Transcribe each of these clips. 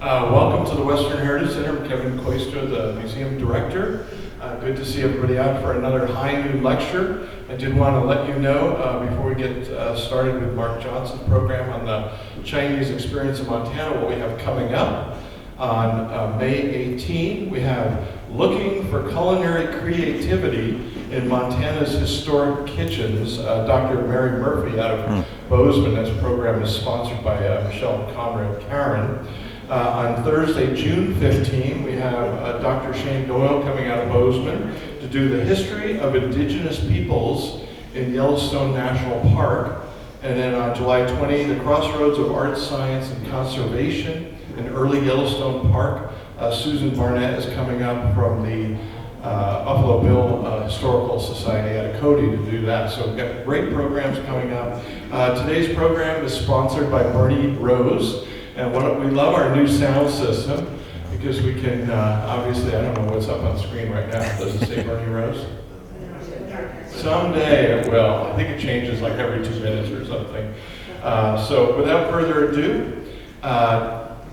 Welcome to the Western Heritage Center. I'm Kevin Cloister, the museum director. Good to see everybody out for another high noon lecture. I did want to let you know before we get started with Mark Johnson's program on the Chinese experience in Montana, what we have coming up. On May 18, we have Looking for Culinary Creativity in Montana's Historic Kitchens. Dr. Mary Murphy out of Bozeman. This program is sponsored by Michelle Conrad Karen. On Thursday, June 15, we have Dr. Shane Doyle coming out of Bozeman to do the history of indigenous peoples in Yellowstone National Park. And then on July 20, the crossroads of art, science, and conservation in early Yellowstone Park. Susan Barnett is coming up from the Buffalo Bill Historical Society out of Cody to do that. So we've got great programs coming up. Today's program is sponsored by Bernie Rose. And we love our new sound system because we can, obviously, I don't know what's up on screen right now. Does it say Bernie Rose? Someday it will. I think it changes like every 2 minutes or something. So without further ado,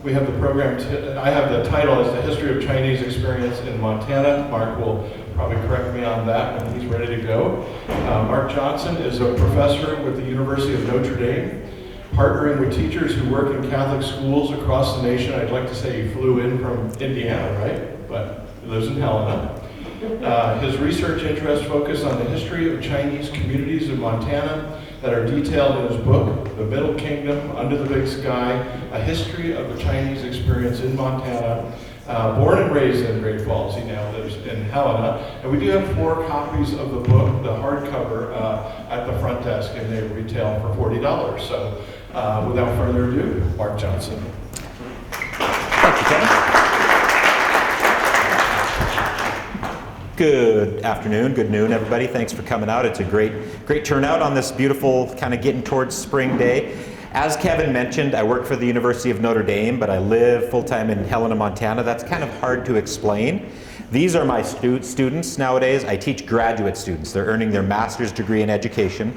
we have the program, I have the title as The History of Chinese Experience in Montana. Mark will probably correct me on that when he's ready to go. Mark Johnson is a professor with the University of Notre Dame, partnering with teachers who work in Catholic schools across the nation. I'd like to say he flew in from Indiana, right? But he lives in Helena. His research interests focus on the history of Chinese communities in Montana that are detailed in his book, The Middle Kingdom, Under the Big Sky, A History of the Chinese Experience in Montana. Born and raised in Great Falls, he now lives in Helena. And we do have 4 copies of the book, the hardcover, at the front desk, and they retail for $40. So without further ado, Mark Johnson. Thank you, Kevin. Good afternoon, good noon, everybody. Thanks for coming out. It's a great turnout on this beautiful, kind of getting towards spring day. As Kevin mentioned, I work for the University of Notre Dame, but I live full-time in Helena, Montana. That's kind of hard to explain. These are my students nowadays. I teach graduate students. They're earning their master's degree in education.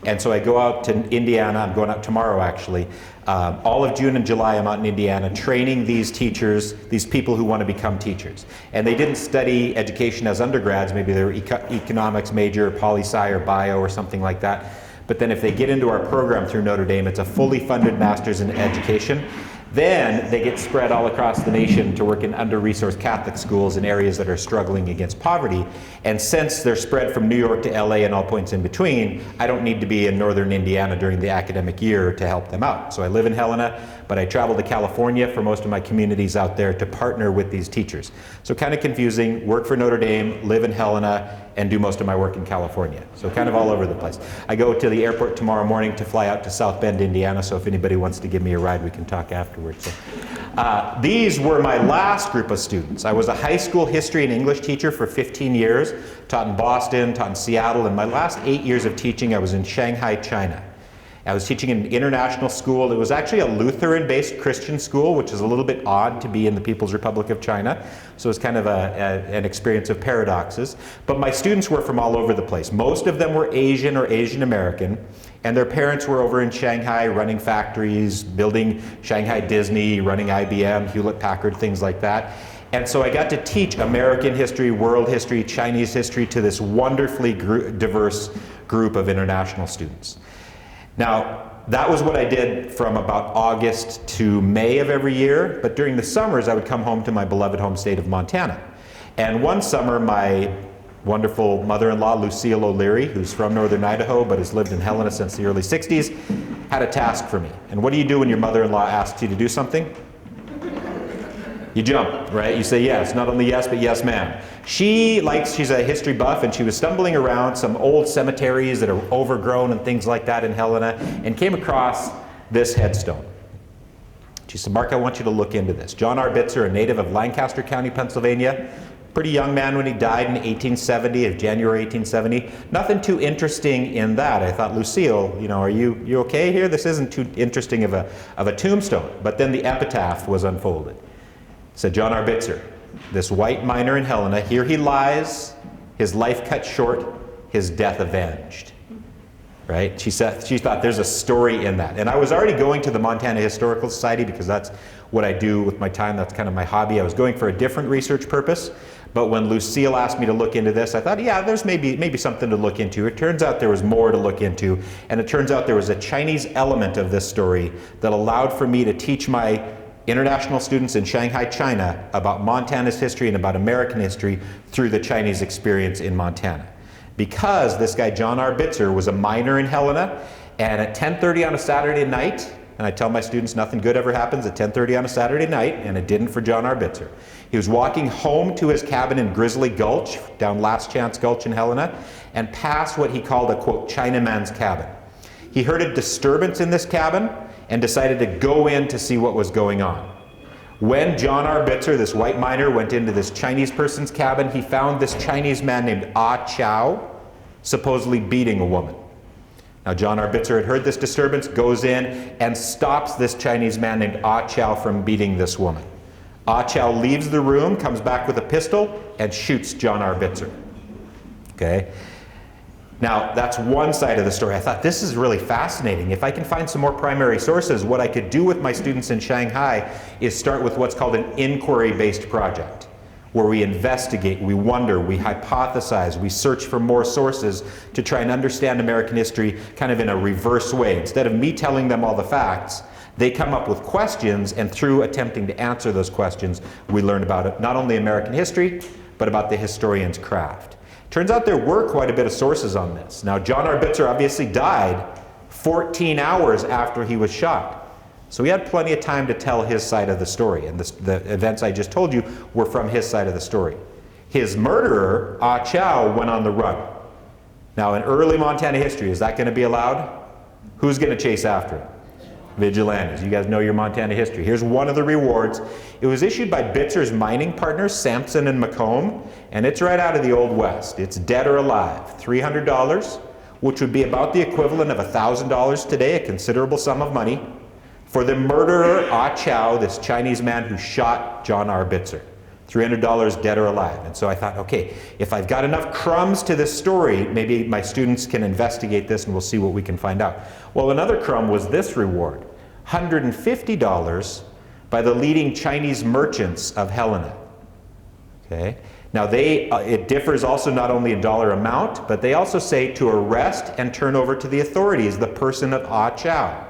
And so I go out to Indiana. I'm going out tomorrow, actually. All of June and July, I'm out in Indiana training these teachers, these people who want to become teachers. And they didn't study education as undergrads. Maybe they were economics major, poli-sci, or bio, or something like that. But then if they get into our program through Notre Dame, it's a fully funded master's in education. Then they get spread all across the nation to work in under-resourced Catholic schools in areas that are struggling against poverty. And since they're spread from New York to LA and all points in between, I don't need to be in northern Indiana during the academic year to help them out. So I live in Helena, but I travel to California for most of my communities out there to partner with these teachers. So kind of confusing, work for Notre Dame, live in Helena, and do most of my work in California. So kind of all over the place. I go to the airport tomorrow morning to fly out to South Bend, Indiana, so if anybody wants to give me a ride, we can talk afterwards. So, these were my last group of students. I was a high school history and English teacher for 15 years, taught in Boston, taught in Seattle, and my last 8 years of teaching, I was in Shanghai, China. I was teaching in an international school. It was actually a Lutheran-based Christian school, which is a little bit odd to be in the People's Republic of China. So it's kind of an experience of paradoxes. But my students were from all over the place. Most of them were Asian or Asian American, and their parents were over in Shanghai running factories, building Shanghai Disney, running IBM, Hewlett-Packard, things like that. And so I got to teach American history, world history, Chinese history to this wonderfully diverse group of international students. Now, that was what I did from about August to May of every year, but during the summers I would come home to my beloved home state of Montana. And one summer my wonderful mother-in-law, Lucille O'Leary, who's from northern Idaho but has lived in Helena since the early 60s, had a task for me. And what do you do when your mother-in-law asks you to do something? You jump, right? You say yes, not only yes, but yes, ma'am. She's a history buff, and she was stumbling around some old cemeteries that are overgrown and things like that in Helena, and came across this headstone. She said, Mark, I want you to look into this. John Arbitzer, a native of Lancaster County, Pennsylvania, pretty young man when he died in 1870, of January 1870. Nothing too interesting in that. I thought, Lucille, are you okay here? This isn't too interesting of a tombstone. But then the epitaph was unfolded. It said, John Arbitzer, this white miner in Helena, here he lies, his life cut short, his death avenged. Right? She thought there's a story in that. And I was already going to the Montana Historical Society because that's what I do with my time. That's kind of my hobby. I was going for a different research purpose, but when Lucille asked me to look into this, I thought, yeah, there's maybe something to look into. It turns out there was more to look into, and it turns out there was a Chinese element of this story that allowed for me to teach my international students in Shanghai, China, about Montana's history and about American history through the Chinese experience in Montana. Because this guy, John R. Bitzer, was a miner in Helena, and at 10:30 on a Saturday night, and I tell my students nothing good ever happens at 10:30 on a Saturday night, and it didn't for John R. Bitzer. He was walking home to his cabin in Grizzly Gulch, down Last Chance Gulch in Helena, and passed what he called a, quote, Chinaman's cabin. He heard a disturbance in this cabin and decided to go in to see what was going on. When John R. Bitzer, this white miner, went into this Chinese person's cabin, he found this Chinese man named Ah Chow supposedly beating a woman. Now, John R. Bitzer had heard this disturbance, goes in and stops this Chinese man named Ah Chow from beating this woman. Ah Chow leaves the room, comes back with a pistol, and shoots John R. Bitzer. Okay? Now, that's one side of the story. I thought, this is really fascinating. If I can find some more primary sources, what I could do with my students in Shanghai is start with what's called an inquiry-based project, where we investigate, we wonder, we hypothesize, we search for more sources to try and understand American history kind of in a reverse way. Instead of me telling them all the facts, they come up with questions, and through attempting to answer those questions, we learn about it, not only American history, but about the historian's craft. Turns out there were quite a bit of sources on this. Now, John R. Bitzer obviously died 14 hours after he was shot. So he had plenty of time to tell his side of the story, and the events I just told you were from his side of the story. His murderer, Ah Chow, went on the run. Now, in early Montana history, is that going to be allowed? Who's going to chase after him? Vigilantes. You guys know your Montana history. Here's one of the rewards. It was issued by Bitzer's mining partners, Sampson and McComb, and it's right out of the Old West. It's dead or alive. $300, which would be about the equivalent of $1,000 today, a considerable sum of money, for the murderer, Ah Chow, this Chinese man who shot John R. Bitzer. $300 dead or alive. And so I thought, okay, if I've got enough crumbs to this story, maybe my students can investigate this and we'll see what we can find out. Well, another crumb was this reward, $150 by the leading Chinese merchants of Helena. Okay? Now it differs also not only in dollar amount, but they also say to arrest and turn over to the authorities the person of Ah Chow.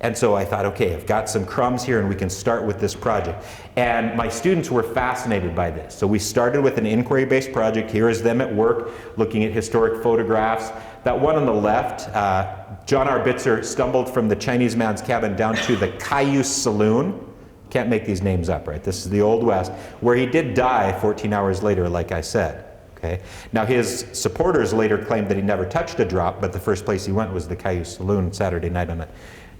And so I thought, okay, I've got some crumbs here and we can start with this project. And my students were fascinated by this. So we started with an inquiry-based project. Here is them at work looking at historic photographs. That one on the left, John R. Bitzer stumbled from the Chinese man's cabin down to the Cayuse Saloon. Can't make these names up, right? This is the Old West, where he did die 14 hours later, like I said. Okay. Now his supporters later claimed that he never touched a drop, but the first place he went was the Cayuse Saloon Saturday night on a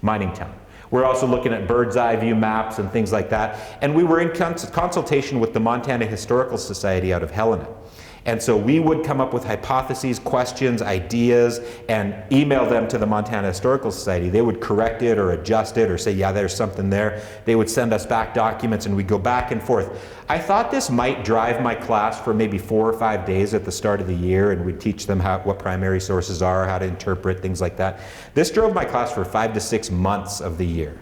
mining town. We're also looking at bird's eye view maps and things like that. And we were in consultation with the Montana Historical Society out of Helena. And so we would come up with hypotheses, questions, ideas, and email them to the Montana Historical Society. They would correct it or adjust it or say, yeah, there's something there. They would send us back documents and we'd go back and forth. I thought this might drive my class for maybe 4 or 5 days at the start of the year, and we'd teach them what primary sources are, how to interpret, things like that. This drove my class for 5 to 6 months of the year.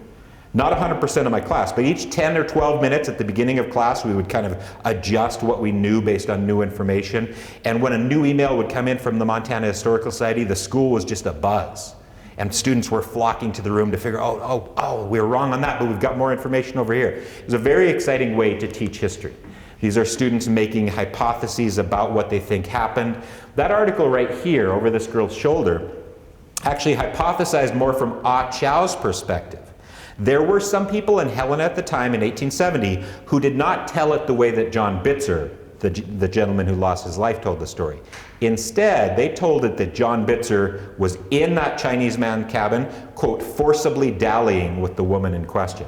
Not 100% of my class, but each 10 or 12 minutes at the beginning of class, we would kind of adjust what we knew based on new information. And when a new email would come in from the Montana Historical Society, the school was just a buzz. And students were flocking to the room to figure, oh, we were wrong on that, but we've got more information over here. It was a very exciting way to teach history. These are students making hypotheses about what they think happened. That article right here over this girl's shoulder actually hypothesized more from Ah Chow's perspective. There were some people in Helena at the time in 1870 who did not tell it the way that John Bitzer, the gentleman who lost his life, told the story. Instead, they told it that John Bitzer was in that Chinese man cabin, quote, forcibly dallying with the woman in question.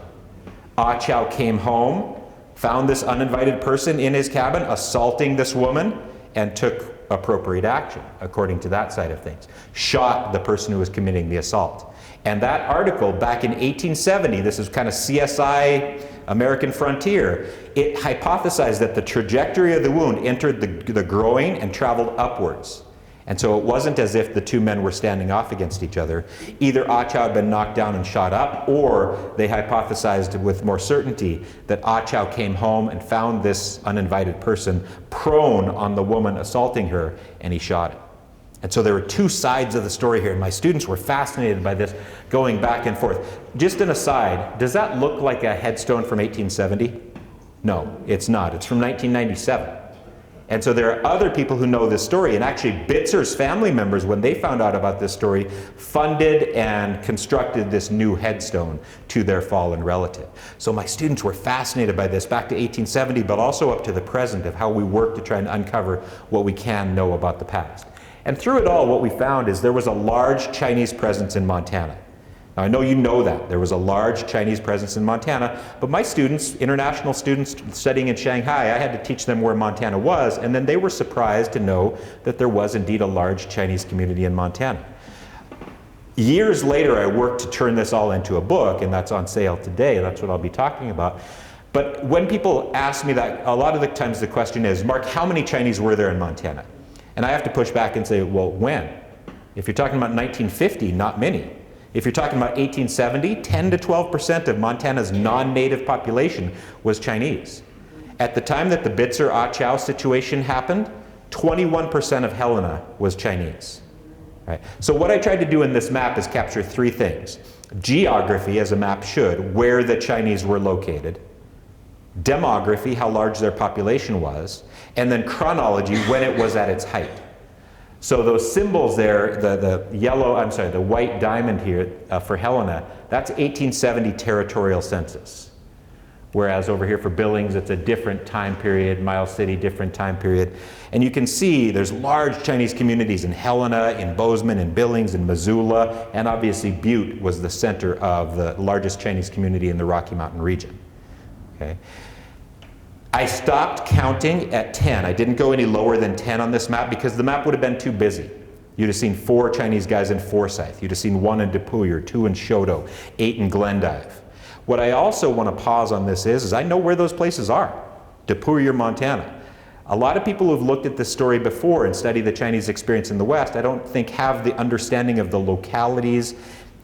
Ah Chow came home, found this uninvited person in his cabin, assaulting this woman, and took appropriate action, according to that side of things. Shot the person who was committing the assault. And that article back in 1870, this is kind of CSI American Frontier, it hypothesized that the trajectory of the wound entered the groin and traveled upwards. And so it wasn't as if the two men were standing off against each other. Either Ah Chow had been knocked down and shot up, or they hypothesized with more certainty that Ah Chow came home and found this uninvited person prone on the woman assaulting her, and he shot him. And so there were two sides of the story here, and my students were fascinated by this, going back and forth. Just an aside, does that look like a headstone from 1870? No, it's not. It's from 1997. And so there are other people who know this story, and actually Bitzer's family members, when they found out about this story, funded and constructed this new headstone to their fallen relative. So my students were fascinated by this back to 1870, but also up to the present, of how we work to try and uncover what we can know about the past. And through it all, what we found is there was a large Chinese presence in Montana. Now, I know you know that. There was a large Chinese presence in Montana, but my students, international students studying in Shanghai, I had to teach them where Montana was, and then they were surprised to know that there was indeed a large Chinese community in Montana. Years later, I worked to turn this all into a book, and that's on sale today. That's what I'll be talking about. But when people ask me that, a lot of the times the question is, Mark, how many Chinese were there in Montana? And I have to push back and say, well, when? If you're talking about 1950, not many. If you're talking about 1870, 10 to 12% of Montana's non-native population was Chinese. At the time that the Bitzer-Ah Chow situation happened, 21% of Helena was Chinese. Right? So what I tried to do in this map is capture three things. Geography, as a map should, where the Chinese were located. Demography, how large their population was. And then chronology, when it was at its height. So those symbols there, the white diamond here for Helena, that's 1870 territorial census. Whereas over here for Billings, it's a different time period, Miles City, different time period. And you can see there's large Chinese communities in Helena, in Bozeman, in Billings, in Missoula, and obviously Butte was the center of the largest Chinese community in the Rocky Mountain region. Okay. I stopped counting at 10. I didn't go any lower than 10 on this map because the map would have been too busy. You'd have seen 4 Chinese guys in Forsyth. You'd have seen 1 in Depuyer, 2 in Choteau, 8 in Glendive. What I also want to pause on this is I know where those places are. Depuyer, Montana. A lot of people who've looked at this story before and studied the Chinese experience in the West, I don't think have the understanding of the localities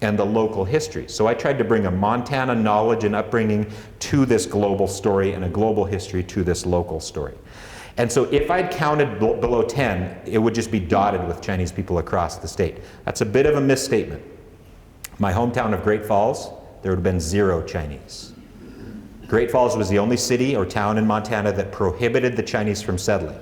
and the local history. So I tried to bring a Montana knowledge and upbringing to this global story and a global history to this local story. And so if I'd counted below 10, it would just be dotted with Chinese people across the state. That's a bit of a misstatement. My hometown of Great Falls, there would have been 0 Chinese. Great Falls was the only city or town in Montana that prohibited the Chinese from settling.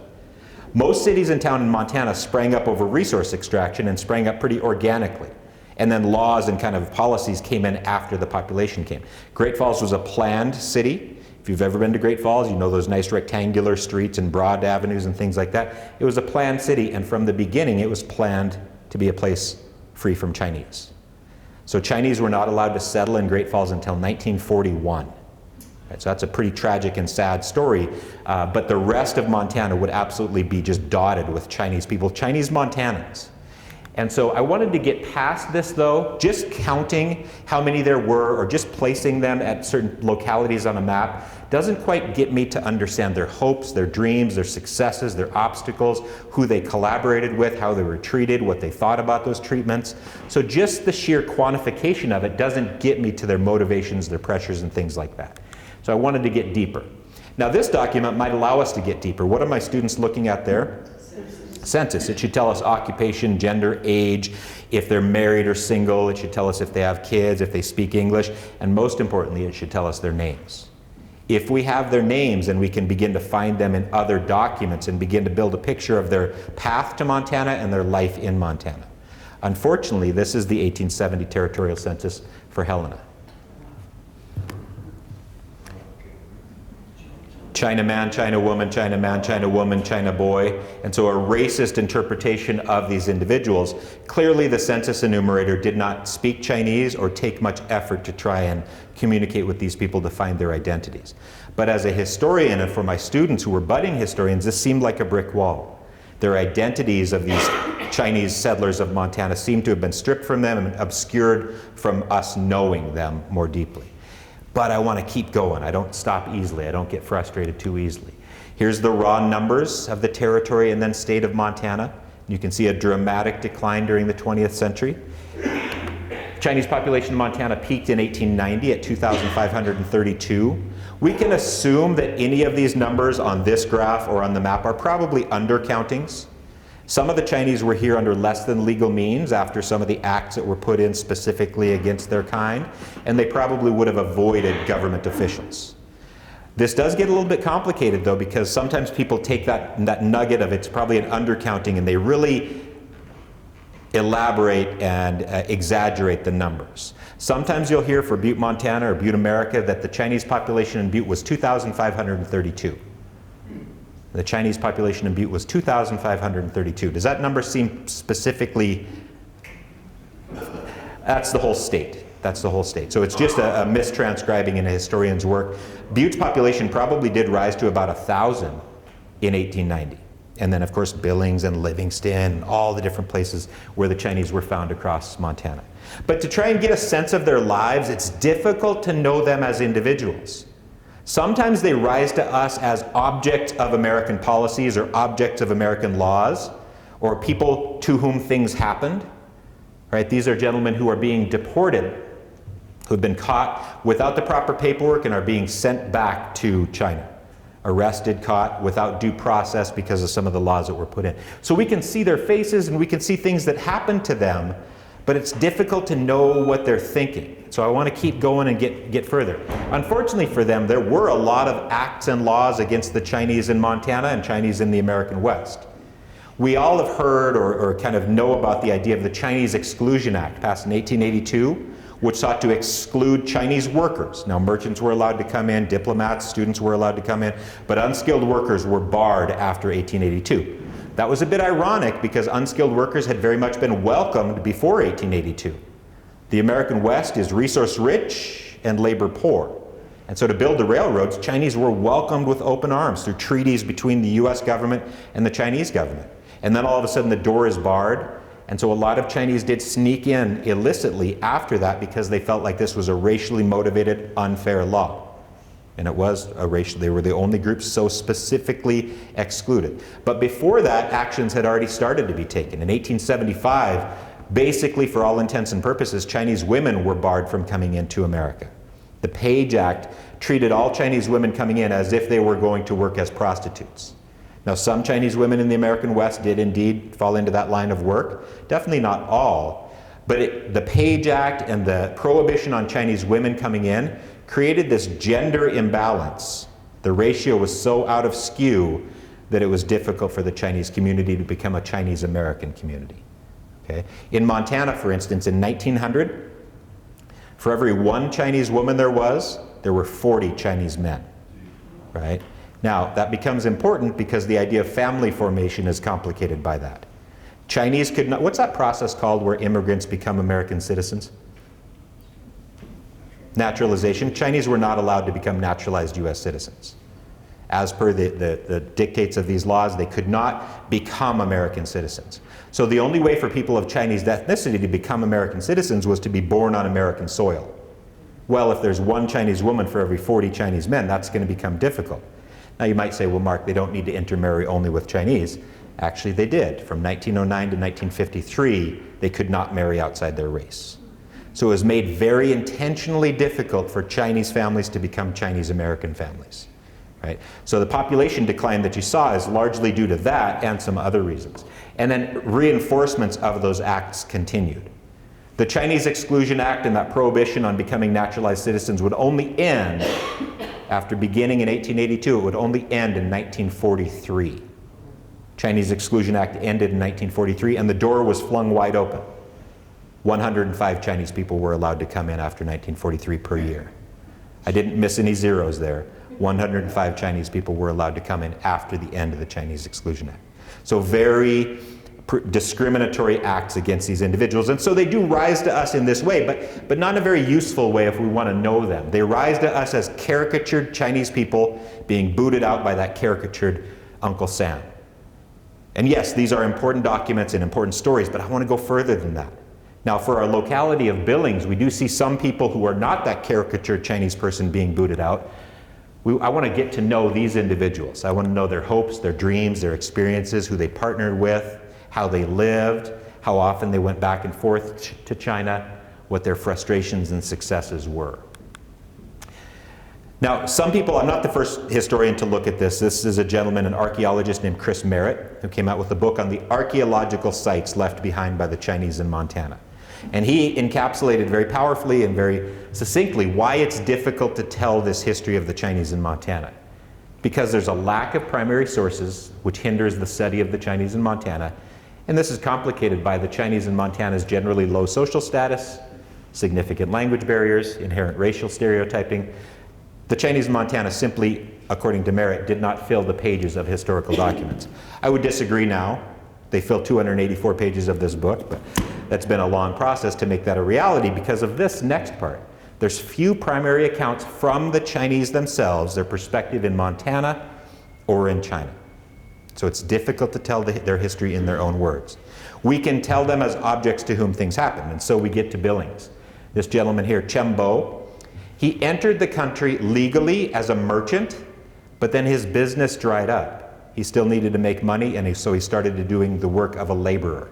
Most cities and towns in Montana sprang up over resource extraction and sprang up pretty organically. And then laws and kind of policies came in after the population came. Great Falls was a planned city. If you've ever been to Great Falls, you know those nice rectangular streets and broad avenues and things like that. It was a planned city, and from the beginning it was planned to be a place free from Chinese. So Chinese were not allowed to settle in Great Falls until 1941. Right, so that's a pretty tragic and sad story, but the rest of Montana would absolutely be just dotted with Chinese people, Chinese Montanans. And so I wanted to get past this though. Just counting how many there were or just placing them at certain localities on a map doesn't quite get me to understand their hopes, their dreams, their successes, their obstacles, who they collaborated with, how they were treated, what they thought about those treatments. So just the sheer quantification of it doesn't get me to their motivations, their pressures, and things like that. So I wanted to get deeper. Now this document might allow us to get deeper. What are my students looking at there? Census. It should tell us occupation, gender, age, if they're married or single. It should tell us if they have kids, if they speak English, and most importantly, it should tell us their names. If we have their names and we can begin to find them in other documents and begin to build a picture of their path to Montana and their life in Montana. Unfortunately, this is the 1870 territorial census for Helena. China man, China woman, China man, China woman, China boy. And so a racist interpretation of these individuals. Clearly the census enumerator did not speak Chinese or take much effort to try and communicate with these people to find their identities. But as a historian and for my students who were budding historians, this seemed like a brick wall. Their identities of these Chinese settlers of Montana seemed to have been stripped from them and obscured from us knowing them more deeply. But I want to keep going. I don't stop easily. I don't get frustrated too easily. Here's the raw numbers of the territory and then state of Montana. You can see a dramatic decline during the 20th century. Chinese population in Montana peaked in 1890 at 2,532. We can assume that any of these numbers on this graph or on the map are probably undercountings. Some of the Chinese were here under less than legal means after some of the acts that were put in specifically against their kind, and they probably would have avoided government officials. This does get a little bit complicated though, because sometimes people take that nugget of it's probably an undercounting and they really elaborate and exaggerate the numbers. Sometimes you'll hear for Butte, Montana or Butte, America that the Chinese population in Butte was 2,532. The Chinese population in Butte was 2,532. Does that number seem specifically? That's the whole state. That's the whole state. So it's just a mistranscribing in a historian's work. Butte's population probably did rise to about 1,000 in 1890. And then, of course, Billings and Livingston and all the different places where the Chinese were found across Montana. But to try and get a sense of their lives, it's difficult to know them as individuals. Sometimes they rise to us as objects of American policies or objects of American laws, or people to whom things happened. Right? These are gentlemen who are being deported, who've been caught without the proper paperwork and are being sent back to China. Arrested, caught without due process because of some of the laws that were put in. So we can see their faces and we can see things that happened to them, but it's difficult to know what they're thinking. So I want to keep going and get further. Unfortunately for them, there were a lot of acts and laws against the Chinese in Montana and Chinese in the American West. We all have heard or kind of know about the idea of the Chinese Exclusion Act, passed in 1882, which sought to exclude Chinese workers. Now, merchants were allowed to come in, diplomats, students were allowed to come in, but unskilled workers were barred after 1882. That was a bit ironic because unskilled workers had very much been welcomed before 1882. The American West is resource rich and labor poor. And so to build the railroads, Chinese were welcomed with open arms through treaties between the US government and the Chinese government. And then all of a sudden the door is barred. And so a lot of Chinese did sneak in illicitly after that because they felt like this was a racially motivated, unfair law. And it was a racial, they were the only group so specifically excluded. But before that, actions had already started to be taken. In 1875, basically for all intents and purposes, Chinese women were barred from coming into America. The Page Act treated all Chinese women coming in as if they were going to work as prostitutes. Now, some Chinese women in the American West did indeed fall into that line of work. Definitely not all. But the Page Act and the prohibition on Chinese women coming in created this gender imbalance. The ratio was so out of skew that it was difficult for the Chinese community to become a Chinese American community. Okay? In Montana, for instance, in 1900, for every one Chinese woman there were 40 Chinese men. Right? Now, that becomes important because the idea of family formation is complicated by that. Chinese could not, what's that process called where immigrants become American citizens? Naturalization. Chinese were not allowed to become naturalized US citizens. As per the dictates of these laws, they could not become American citizens. So the only way for people of Chinese ethnicity to become American citizens was to be born on American soil. Well, if there's one Chinese woman for every 40 Chinese men, that's going to become difficult. Now you might say, well, Mark, they don't need to intermarry only with Chinese. Actually, they did. From 1909 to 1953, they could not marry outside their race. So it was made very intentionally difficult for Chinese families to become Chinese American families. Right? So the population decline that you saw is largely due to that and some other reasons. And then reinforcements of those acts continued. The Chinese Exclusion Act and that prohibition on becoming naturalized citizens would only end, after beginning in 1882, it would only end in 1943. Chinese Exclusion Act ended in 1943 and the door was flung wide open. 105 Chinese people were allowed to come in after 1943 per year. I didn't miss any zeros there. 105 Chinese people were allowed to come in after the end of the Chinese Exclusion Act. So very discriminatory acts against these individuals. And so they do rise to us in this way, but not in a very useful way if we want to know them. They rise to us as caricatured Chinese people being booted out by that caricatured Uncle Sam. And yes, these are important documents and important stories, but I want to go further than that. Now, for our locality of Billings, we do see some people who are not that caricatured Chinese person being booted out. I want to get to know these individuals. I want to know their hopes, their dreams, their experiences, who they partnered with, how they lived, how often they went back and forth to China, what their frustrations and successes were. Now, some people, I'm not the first historian to look at this. This is a gentleman, an archaeologist named Chris Merritt, who came out with a book on the archaeological sites left behind by the Chinese in Montana. And he encapsulated very powerfully and very succinctly why it's difficult to tell this history of the Chinese in Montana. Because there's a lack of primary sources, which hinders the study of the Chinese in Montana. And this is complicated by the Chinese in Montana's generally low social status, significant language barriers, inherent racial stereotyping. The Chinese in Montana simply, according to Merritt, did not fill the pages of historical documents. I would disagree now. They fill 284 pages of this book, but that's been a long process to make that a reality because of this next part. There's few primary accounts from the Chinese themselves, their perspective in Montana or in China. So it's difficult to tell their history in their own words. We can tell them as objects to whom things happen, and so we get to Billings. This gentleman here, Chembo, he entered the country legally as a merchant, but then his business dried up. He still needed to make money, and so he started doing the work of a laborer.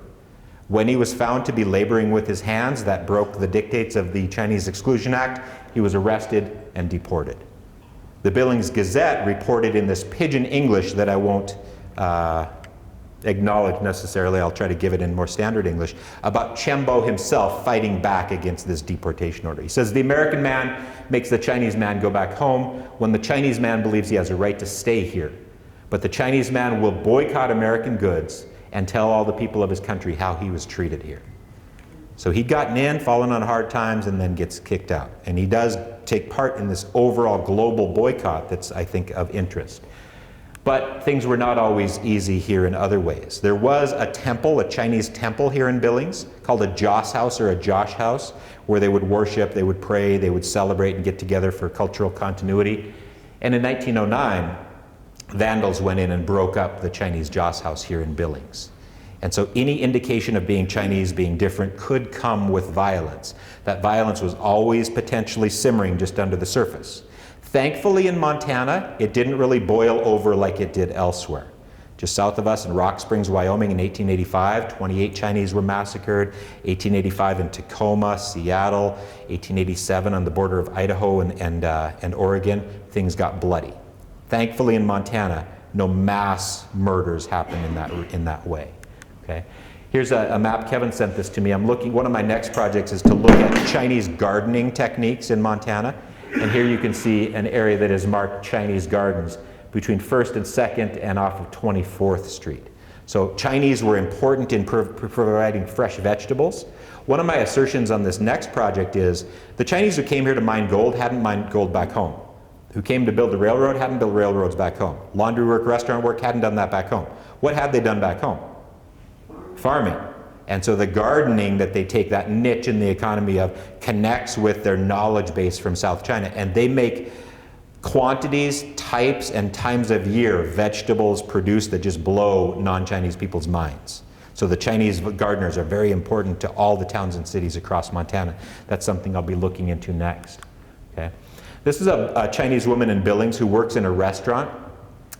When he was found to be laboring with his hands, that broke the dictates of the Chinese Exclusion Act. He was arrested and deported. The Billings Gazette reported in this pidgin English that I won't acknowledge necessarily, I'll try to give it in more standard English, about Chembo himself fighting back against this deportation order. He says, the American man makes the Chinese man go back home when the Chinese man believes he has a right to stay here. But the Chinese man will boycott American goods and tell all the people of his country how he was treated here. So he'd gotten in, fallen on hard times, and then gets kicked out. And he does take part in this overall global boycott that's, I think, of interest. But things were not always easy here in other ways. There was a temple, a Chinese temple here in Billings, called a Joss house or a Josh house, where they would worship, they would pray, they would celebrate and get together for cultural continuity. And in 1909, vandals went in and broke up the Chinese Joss house here in Billings. And so any indication of being Chinese, being different, could come with violence. That violence was always potentially simmering just under the surface. Thankfully in Montana, it didn't really boil over like it did elsewhere. Just south of us in Rock Springs, Wyoming in 1885, 28 Chinese were massacred. 1885 in Tacoma, Seattle, 1887 on the border of Idaho and Oregon, things got bloody. Thankfully in Montana, no mass murders happened in that way. Okay? Here's a map. Kevin sent this to me. One of my next projects is to look at Chinese gardening techniques in Montana. And here you can see an area that is marked Chinese gardens between 1st and 2nd and off of 24th Street. So Chinese were important in providing fresh vegetables. One of my assertions on this next project is the Chinese who came here to mine gold hadn't mined gold back home. Who came to build the railroad hadn't built railroads back home. Laundry work, restaurant work hadn't done that back home. What had they done back home? Farming. And so the gardening that they take, that niche in the economy of, connects with their knowledge base from South China. And they make quantities, types, and times of year vegetables produced that just blow non-Chinese people's minds. So the Chinese gardeners are very important to all the towns and cities across Montana. That's something I'll be looking into next. Okay. This is a Chinese woman in Billings who works in a restaurant.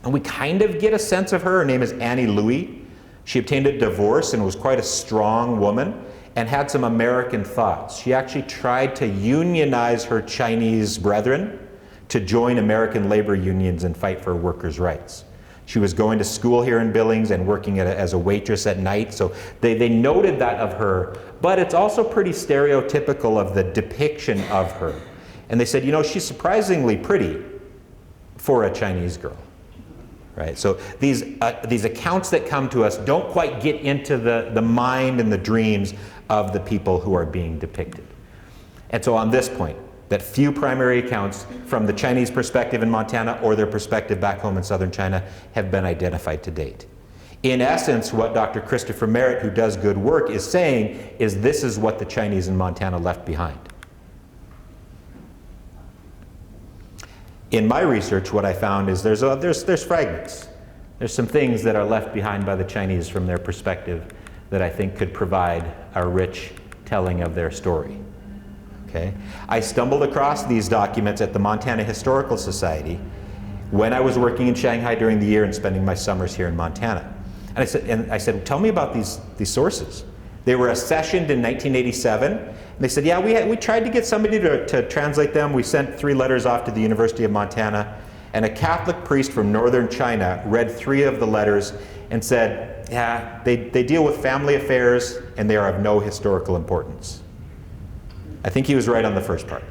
And we kind of get a sense of her. Her name is Annie Louie. She obtained a divorce and was quite a strong woman and had some American thoughts. She actually tried to unionize her Chinese brethren to join American labor unions and fight for workers' rights. She was going to school here in Billings and working as a waitress at night, so they noted that of her, but it's also pretty stereotypical of the depiction of her. And they said, you know, she's surprisingly pretty for a Chinese girl. Right? So these accounts that come to us don't quite get into the mind and the dreams of the people who are being depicted. And so on this point, that few primary accounts from the Chinese perspective in Montana or their perspective back home in southern China have been identified to date. In essence, what Dr. Christopher Merritt, who does good work, is saying is this is what the Chinese in Montana left behind. In my research, what I found is there's fragments. There's some things that are left behind by the Chinese from their perspective that I think could provide a rich telling of their story. Okay? I stumbled across these documents at the Montana Historical Society when I was working in Shanghai during the year and spending my summers here in Montana. And I said, tell me about these sources. They were accessioned in 1987. And they said, yeah, we tried to get somebody to translate them. We sent 3 letters off to the University of Montana. And a Catholic priest from northern China read 3 of the letters and said, yeah, they deal with family affairs and they are of no historical importance. I think he was right on the first part.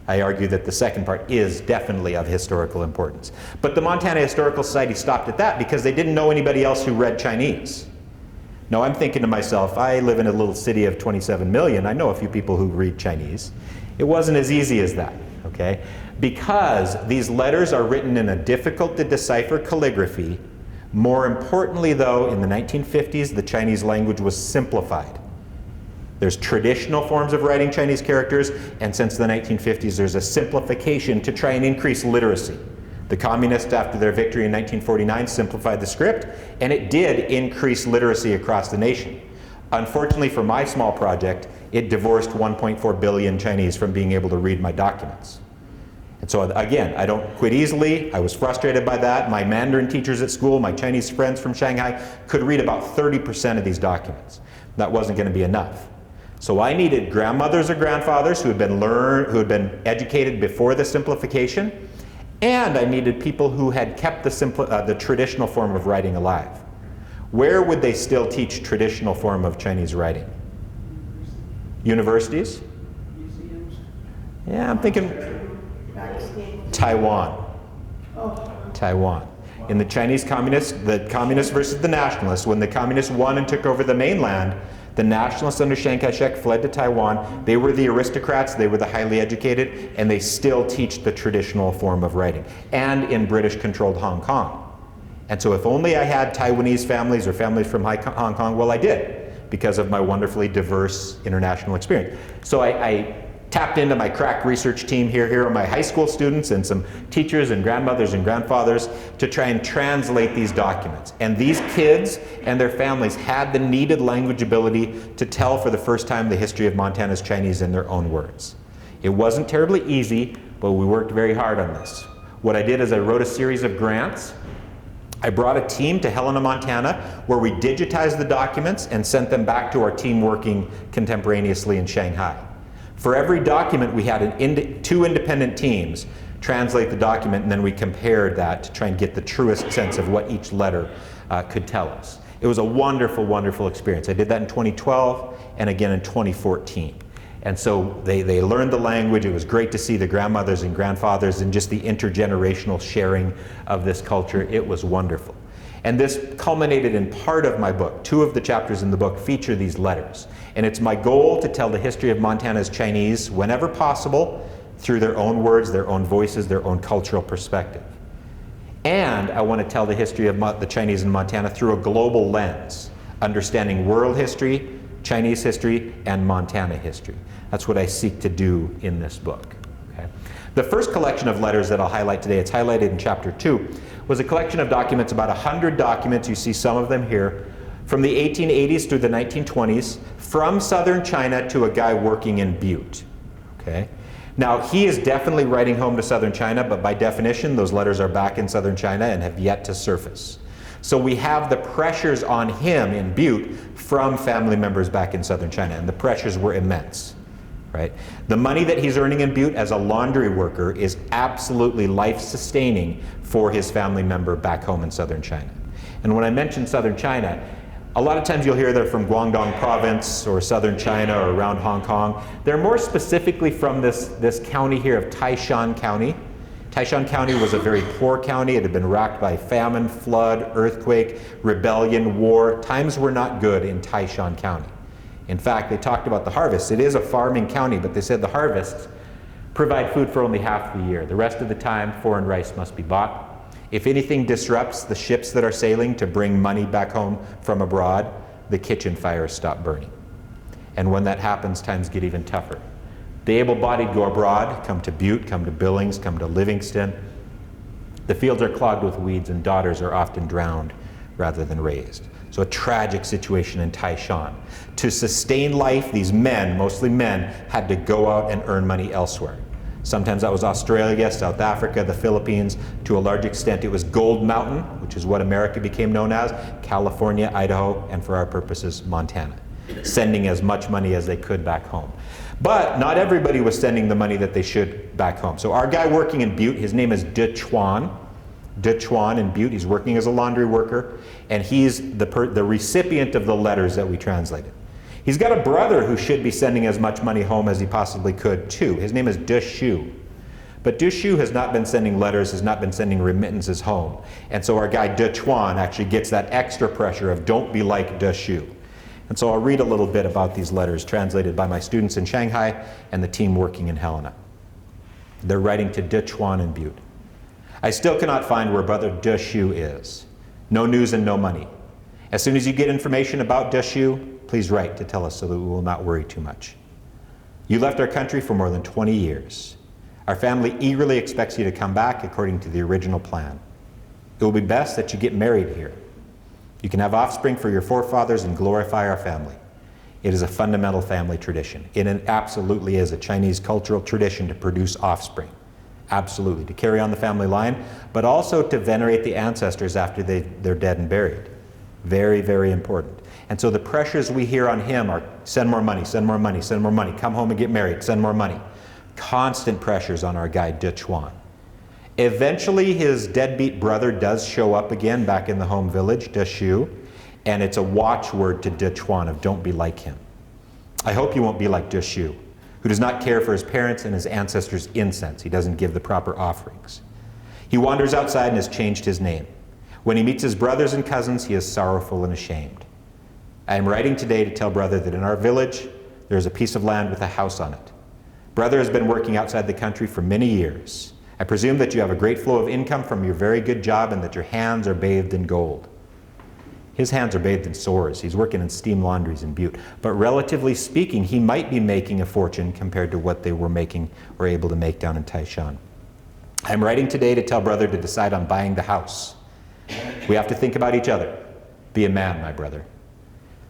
I argue that the second part is definitely of historical importance. But the Montana Historical Society stopped at that because they didn't know anybody else who read Chinese. Now I'm thinking to myself, I live in a little city of 27 million. I know a few people who read Chinese. It wasn't as easy as that, okay? Because these letters are written in a difficult to decipher calligraphy. More importantly though, in the 1950s, the Chinese language was simplified. There's traditional forms of writing Chinese characters, and since the 1950s there's a simplification to try and increase literacy. The communists, after their victory in 1949, simplified the script, and it did increase literacy across the nation. Unfortunately for my small project, it divorced 1.4 billion Chinese from being able to read my documents. And so again, I don't quit easily. I was frustrated by that. My Mandarin teachers at school, my Chinese friends from Shanghai, could read about 30% of these documents. That wasn't going to be enough. So I needed grandmothers or grandfathers who had been educated before the simplification, and I needed people who had kept the traditional form of writing alive. Where would they still teach traditional form of Chinese writing? Universities? Museums. Yeah, I'm thinking Taiwan. Taiwan. In the Chinese communists, the communists versus the nationalists, when the communists won and took over the mainland, the nationalists under Chiang Kai-shek fled to Taiwan. They were the aristocrats, they were the highly educated, and they still teach the traditional form of writing. And in British-controlled Hong Kong. And so if only I had Taiwanese families or families from Hong Kong, well I did, because of my wonderfully diverse international experience. So I tapped into my crack research team here. Here are my high school students and some teachers and grandmothers and grandfathers to try and translate these documents. And these kids and their families had the needed language ability to tell for the first time the history of Montana's Chinese in their own words. It wasn't terribly easy, but we worked very hard on this. What I did is I wrote a series of grants. I brought a team to Helena, Montana, where we digitized the documents and sent them back to our team working contemporaneously in Shanghai. For every document, we had 2 independent teams translate the document, and then we compared that to try and get the truest sense of what each letter could tell us. It was a wonderful, wonderful experience. I did that in 2012 and again in 2014. And so they learned the language. It was great to see the grandmothers and grandfathers and just the intergenerational sharing of this culture. It was wonderful. And this culminated in part of my book. 2 of the chapters in the book feature these letters. And it's my goal to tell the history of Montana's Chinese whenever possible through their own words, their own voices, their own cultural perspective. And I want to tell the history of the Chinese in Montana through a global lens, understanding world history, Chinese history, and Montana history. That's what I seek to do in this book. Okay? The first collection of letters that I'll highlight today, it's highlighted in chapter 2, was a collection of documents, about 100 documents, you see some of them here, from the 1880s through the 1920s, from southern China to a guy working in Butte. Okay? Now, he is definitely writing home to southern China, but by definition, those letters are back in southern China and have yet to surface. So we have the pressures on him in Butte from family members back in southern China, and the pressures were immense. Right? The money that he's earning in Butte as a laundry worker is absolutely life-sustaining for his family member back home in southern China. And when I mention southern China, a lot of times you'll hear they're from Guangdong province or southern China or around Hong Kong. They're more specifically from this county here of Taishan County. Taishan County was a very poor county. It had been racked by famine, flood, earthquake, rebellion, war. Times were not good in Taishan County. In fact, they talked about the harvests. It is a farming county, but they said the harvests provide food for only half the year. The rest of the time, foreign rice must be bought. If anything disrupts the ships that are sailing to bring money back home from abroad, the kitchen fires stop burning. And when that happens, times get even tougher. The able-bodied go abroad, come to Butte, come to Billings, come to Livingston. The fields are clogged with weeds, and daughters are often drowned rather than raised. So a tragic situation in Taishan. To sustain life, these men, mostly men, had to go out and earn money elsewhere. Sometimes that was Australia, South Africa, the Philippines. To a large extent, it was Gold Mountain, which is what America became known as, California, Idaho, and for our purposes, Montana, sending as much money as they could back home. But not everybody was sending the money that they should back home. So our guy working in Butte, his name is De Chuan. De Chuan in Butte, he's working as a laundry worker, and he's the recipient of the letters that we translated. He's got a brother who should be sending as much money home as he possibly could too. His name is De Shu. But De Shu has not been sending letters, has not been sending remittances home. And so our guy De Chuan actually gets that extra pressure of don't be like De Shu. And so I'll read a little bit about these letters translated by my students in Shanghai and the team working in Helena. They're writing to De Chuan in Butte. I still cannot find where brother De Shu is. No news and no money. As soon as you get information about De Shu, please write to tell us so that we will not worry too much. You left our country for more than 20 years. Our family eagerly expects you to come back according to the original plan. It will be best that you get married here. You can have offspring for your forefathers and glorify our family. It is a fundamental family tradition. It absolutely is a Chinese cultural tradition to produce offspring. Absolutely, to carry on the family line, but also to venerate the ancestors after they're dead and buried. Very, very important. And so the pressures we hear on him are send more money, send more money, send more money, come home and get married, send more money. Constant pressures on our guy De Chuan. Eventually his deadbeat brother does show up again back in the home village, De Shu, and it's a watchword to De Chuan of don't be like him. I hope you won't be like De Shu, who does not care for his parents and his ancestors' incense. He doesn't give the proper offerings. He wanders outside and has changed his name. When he meets his brothers and cousins, he is sorrowful and ashamed. I am writing today to tell brother that in our village, there is a piece of land with a house on it. Brother has been working outside the country for many years. I presume that you have a great flow of income from your very good job and that your hands are bathed in gold. His hands are bathed in sores. He's working in steam laundries in Butte. But relatively speaking, he might be making a fortune compared to what they were making or able to make down in Taishan. I'm writing today to tell brother to decide on buying the house. We have to think about each other. Be a man, my brother.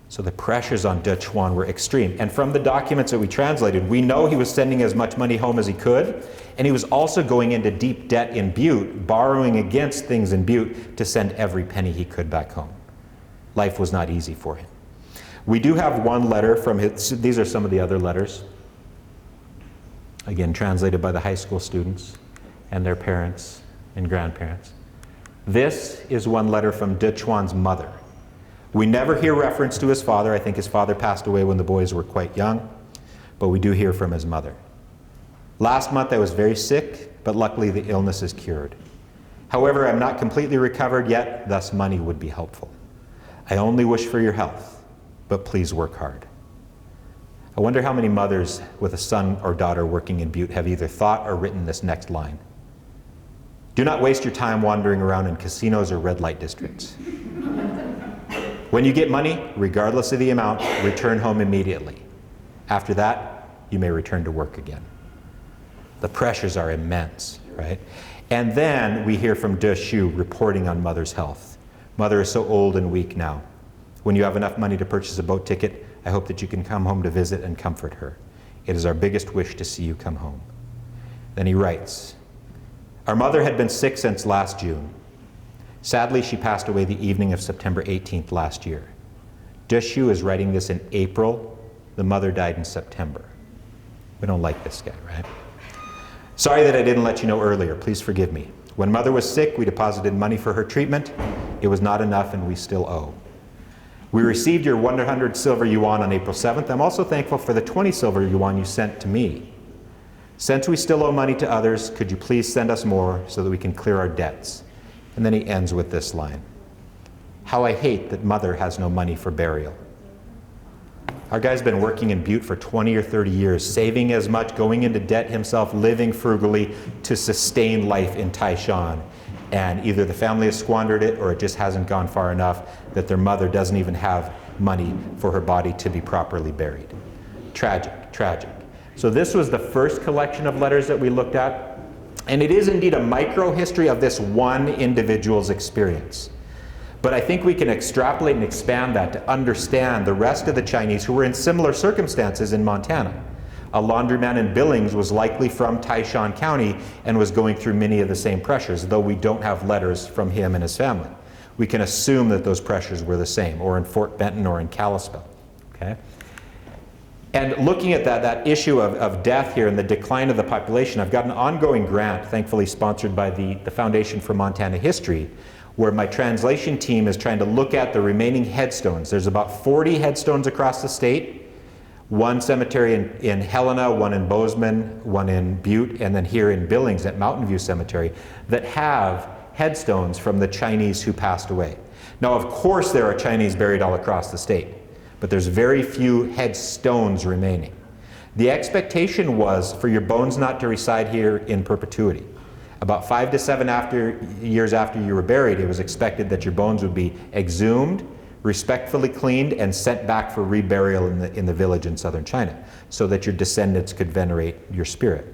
So the pressures on De Chuan were extreme. And from the documents that we translated, we know he was sending as much money home as he could, and he was also going into deep debt in Butte, borrowing against things in Butte to send every penny he could back home. Life was not easy for him. We do have one letter from his, these are some of the other letters. Again, translated by the high school students and their parents and grandparents. This is one letter from De Chuan's mother. We never hear reference to his father. I think his father passed away when the boys were quite young, but we do hear from his mother. Last month I was very sick, but luckily the illness is cured. However, I'm not completely recovered yet, thus money would be helpful. I only wish for your health, but please work hard. I wonder how many mothers with a son or daughter working in Butte have either thought or written this next line. Do not waste your time wandering around in casinos or red light districts. When you get money, regardless of the amount, return home immediately. After that, you may return to work again. The pressures are immense, right? And then we hear from De Shu reporting on mother's health. Mother is so old and weak now. When you have enough money to purchase a boat ticket, I hope that you can come home to visit and comfort her. It is our biggest wish to see you come home. Then he writes, our mother had been sick since last June. Sadly, she passed away the evening of September 18th last year. De Shu is writing this in April. The mother died in September. We don't like this guy, right? Sorry that I didn't let you know earlier. Please forgive me. When mother was sick, we deposited money for her treatment. It was not enough and we still owe. We received your 100 silver yuan on April 7th. I'm also thankful for the 20 silver yuan you sent to me. Since we still owe money to others, could you please send us more so that we can clear our debts? And then he ends with this line. How I hate that mother has no money for burial. Our guy's been working in Butte for 20 or 30 years, saving as much, going into debt himself, living frugally to sustain life in Taishan. And either the family has squandered it or it just hasn't gone far enough that their mother doesn't even have money for her body to be properly buried. Tragic, tragic. So this was the first collection of letters that we looked at. And it is indeed a micro-history of this one individual's experience. But I think we can extrapolate and expand that to understand the rest of the Chinese who were in similar circumstances in Montana. a laundryman in Billings was likely from Taishan County and was going through many of the same pressures, though we don't have letters from him and his family. We can assume that those pressures were the same, or in Fort Benton or in Kalispell. Okay? And looking at that issue of death here and the decline of the population, I've got an ongoing grant, thankfully sponsored by the Foundation for Montana History, where my translation team is trying to look at the remaining headstones. There's about 40 headstones across the state, one cemetery in Helena, one in Bozeman, one in Butte, and then here in Billings at Mountain View Cemetery, that have headstones from the Chinese who passed away. Now, of course, there are Chinese buried all across the state, but there's very few headstones remaining. The expectation was for your bones not to reside here in perpetuity. About 5 to 7 years after you were buried, it was expected that your bones would be exhumed, respectfully cleaned, and sent back for reburial in the village in southern China, so that your descendants could venerate your spirit.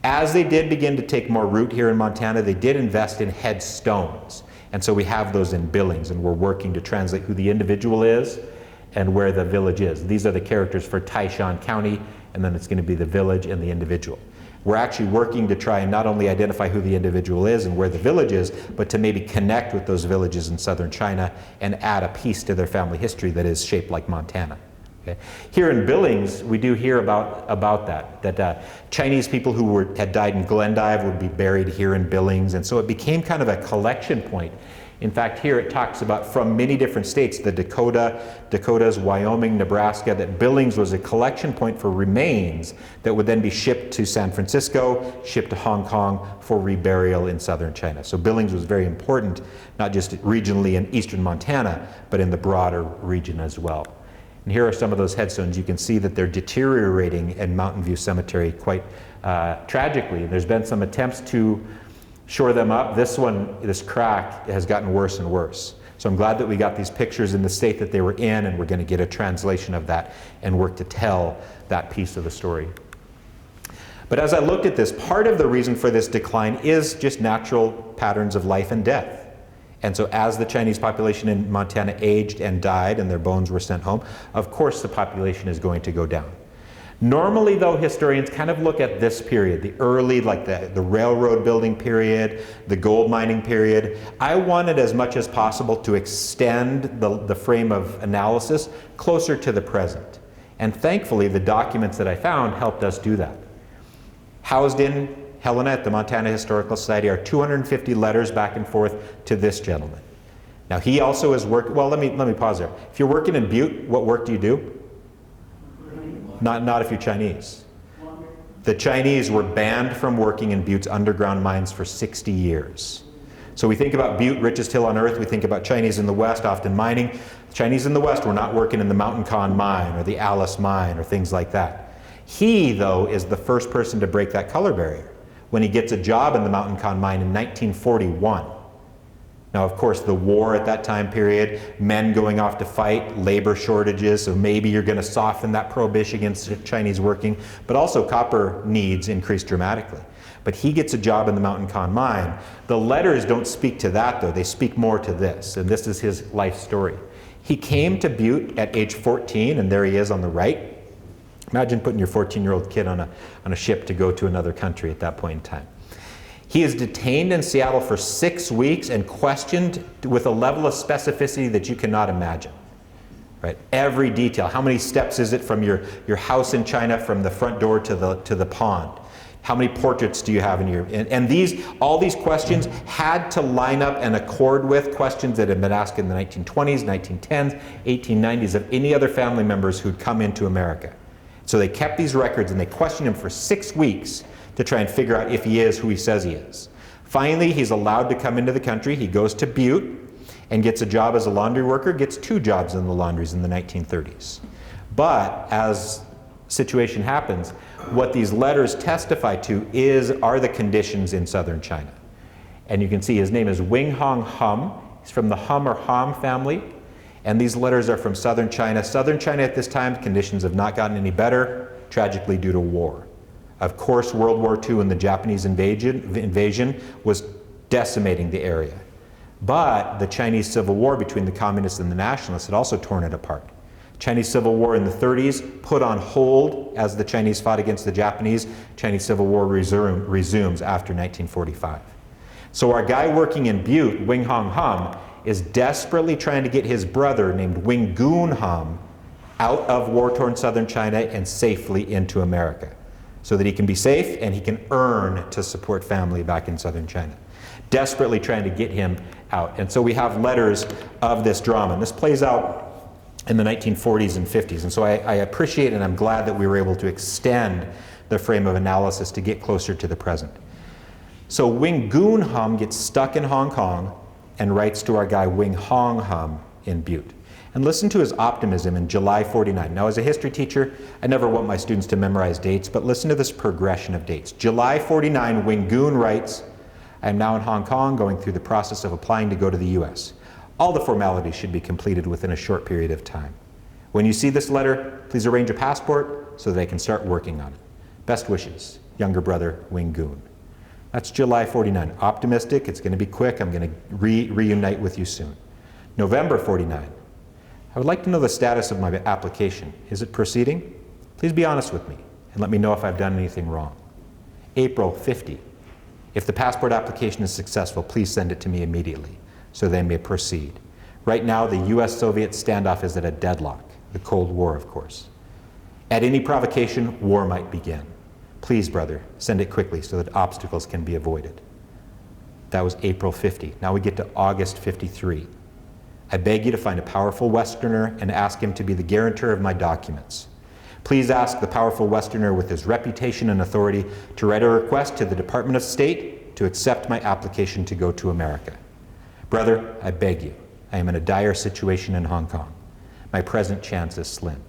As they did begin to take more root here in Montana, they did invest in headstones. And so we have those in Billings, and we're working to translate who the individual is and where the village is. These are the characters for Taishan County, and then it's going to be the village and the individual. We're actually working to try and not only identify who the individual is and where the village is, but to maybe connect with those villages in southern China and add a piece to their family history that is shaped like Montana. Okay. Here in Billings, we do hear about that Chinese people who had died in Glendive would be buried here in Billings, and so it became kind of a collection point. In fact, here it talks about from many different states, the Dakotas, Wyoming, Nebraska, that Billings was a collection point for remains that would then be shipped to San Francisco, shipped to Hong Kong for reburial in southern China. So Billings was very important, not just regionally in eastern Montana, but in the broader region as well. And here are some of those headstones. You can see that they're deteriorating in Mountain View Cemetery quite tragically. There's been some attempts to shore them up. This crack has gotten worse and worse. So I'm glad that we got these pictures in the state that they were in, and we're going to get a translation of that and work to tell that piece of the story. But as I looked at this, part of the reason for this decline is just natural patterns of life and death. And so as the Chinese population in Montana aged and died and their bones were sent home, of course the population is going to go down. Normally, though, historians kind of look at this period, the early, like the railroad building period, the gold mining period. I wanted as much as possible to extend the frame of analysis closer to the present. And thankfully, the documents that I found helped us do that. Housed in Helena at the Montana Historical Society are 250 letters back and forth to this gentleman. Now, he also has worked, well, let me pause there. If you're working in Butte, what work do you do? Not if you're Chinese. The Chinese were banned from working in Butte's underground mines for 60 years. So we think about Butte, richest hill on earth. We think about Chinese in the West, often mining. The Chinese in the West were not working in the Mountain Con mine or the Alice mine or things like that. He, though, is the first person to break that color barrier when he gets a job in the Mountain Con mine in 1941. Now, of course, the war at that time period, men going off to fight, labor shortages, so maybe you're going to soften that prohibition against Chinese working, but also copper needs increased dramatically. But he gets a job in the Mountain Con mine. The letters don't speak to that, though. They speak more to this, and this is his life story. He came to Butte at age 14, and there he is on the right. Imagine putting your 14-year-old kid on a ship to go to another country at that point in time. He is detained in Seattle for 6 weeks and questioned with a level of specificity that you cannot imagine. Right? Every detail. How many steps is it from your house in China, from the front door to the pond? How many portraits do you have in your... And all these questions had to line up and accord with questions that had been asked in the 1920s, 1910s, 1890s of any other family members who'd come into America. So they kept these records and they questioned him for 6 weeks to try and figure out if he is who he says he is. Finally, he's allowed to come into the country. He goes to Butte and gets a job as a laundry worker, gets 2 jobs in the laundries in the 1930s. But as situation happens, what these letters testify to are the conditions in southern China. And you can see his name is Wing Hong Hum. He's from the Hum or Ham family. And these letters are from southern China. Southern China at this time, conditions have not gotten any better, tragically due to war. Of course, World War II and the Japanese invasion was decimating the area. But the Chinese Civil War between the communists and the nationalists had also torn it apart. Chinese Civil War in the 30s put on hold as the Chinese fought against the Japanese. Chinese Civil War resumes after 1945. So our guy working in Butte, Wing Hong Hum, is desperately trying to get his brother named Wing Goon Hum out of war-torn southern China and safely into America, so that he can be safe and he can earn to support family back in southern China. Desperately trying to get him out. And so we have letters of this drama. And this plays out in the 1940s and 50s. And so I appreciate and I'm glad that we were able to extend the frame of analysis to get closer to the present. So Wing Goon Hum gets stuck in Hong Kong and writes to our guy Wing Hong Hum in Butte. And listen to his optimism in July 49. Now, as a history teacher, I never want my students to memorize dates, but listen to this progression of dates. July 49, Wing Goon writes, I am now in Hong Kong going through the process of applying to go to the US. All the formalities should be completed within a short period of time. When you see this letter, please arrange a passport so that I can start working on it. Best wishes, younger brother, Wing Goon. That's July 49. Optimistic, it's going to be quick, I'm going to reunite with you soon. November 49. I would like to know the status of my application. Is it proceeding? Please be honest with me and let me know if I've done anything wrong. April 50. If the passport application is successful, please send it to me immediately so they may proceed. Right now, the US-Soviet standoff is at a deadlock, the Cold War, of course. At any provocation, war might begin. Please, brother, send it quickly so that obstacles can be avoided. That was April 50. Now we get to August 53. I beg you to find a powerful Westerner and ask him to be the guarantor of my documents. Please ask the powerful Westerner with his reputation and authority to write a request to the Department of State to accept my application to go to America. Brother, I beg you. I am in a dire situation in Hong Kong. My present chance is slim.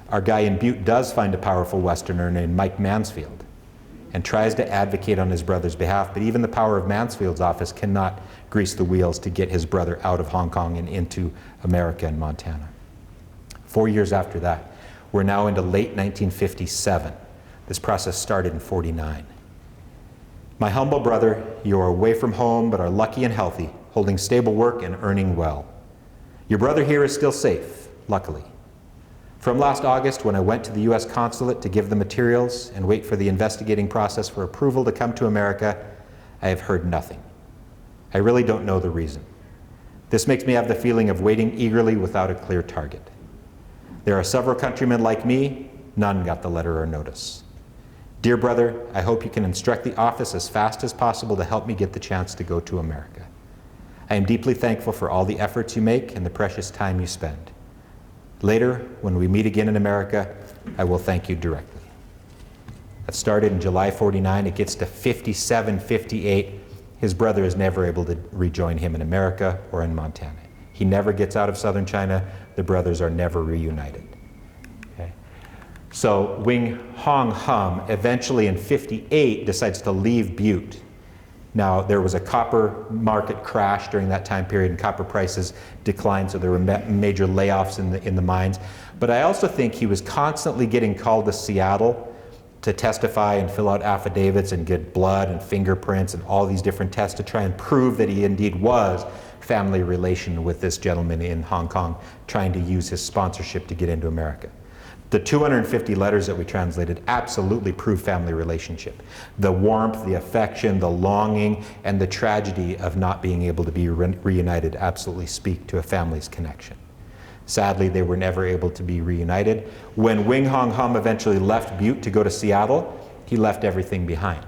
Our guy in Butte does find a powerful Westerner named Mike Mansfield and tries to advocate on his brother's behalf, but even the power of Mansfield's office cannot grease the wheels to get his brother out of Hong Kong and into America and Montana. 4 years after that, we're now into late 1957. This process started in 49. My humble brother, you are away from home but are lucky and healthy, holding stable work and earning well. Your brother here is still safe, luckily. From last August, when I went to the US consulate to give the materials and wait for the investigating process for approval to come to America, I have heard nothing. I really don't know the reason. This makes me have the feeling of waiting eagerly without a clear target. There are several countrymen like me, none got the letter or notice. Dear brother, I hope you can instruct the office as fast as possible to help me get the chance to go to America. I am deeply thankful for all the efforts you make and the precious time you spend. Later, when we meet again in America, I will thank you directly. That started in July 49. It gets to 57, 58. His brother is never able to rejoin him in America or in Montana. He never gets out of southern China. The brothers are never reunited. Okay. So Wing Hong Hum eventually in 58 decides to leave Butte. Now, there was a copper market crash during that time period, and copper prices declined, so there were major layoffs in the mines. But I also think he was constantly getting called to Seattle to testify and fill out affidavits and get blood and fingerprints and all these different tests to try and prove that he indeed was family relation with this gentleman in Hong Kong, trying to use his sponsorship to get into America. The 250 letters that we translated absolutely prove family relationship. The warmth, the affection, the longing, and the tragedy of not being able to be reunited absolutely speak to a family's connection. Sadly, they were never able to be reunited. When Wing Hong Hum eventually left Butte to go to Seattle, he left everything behind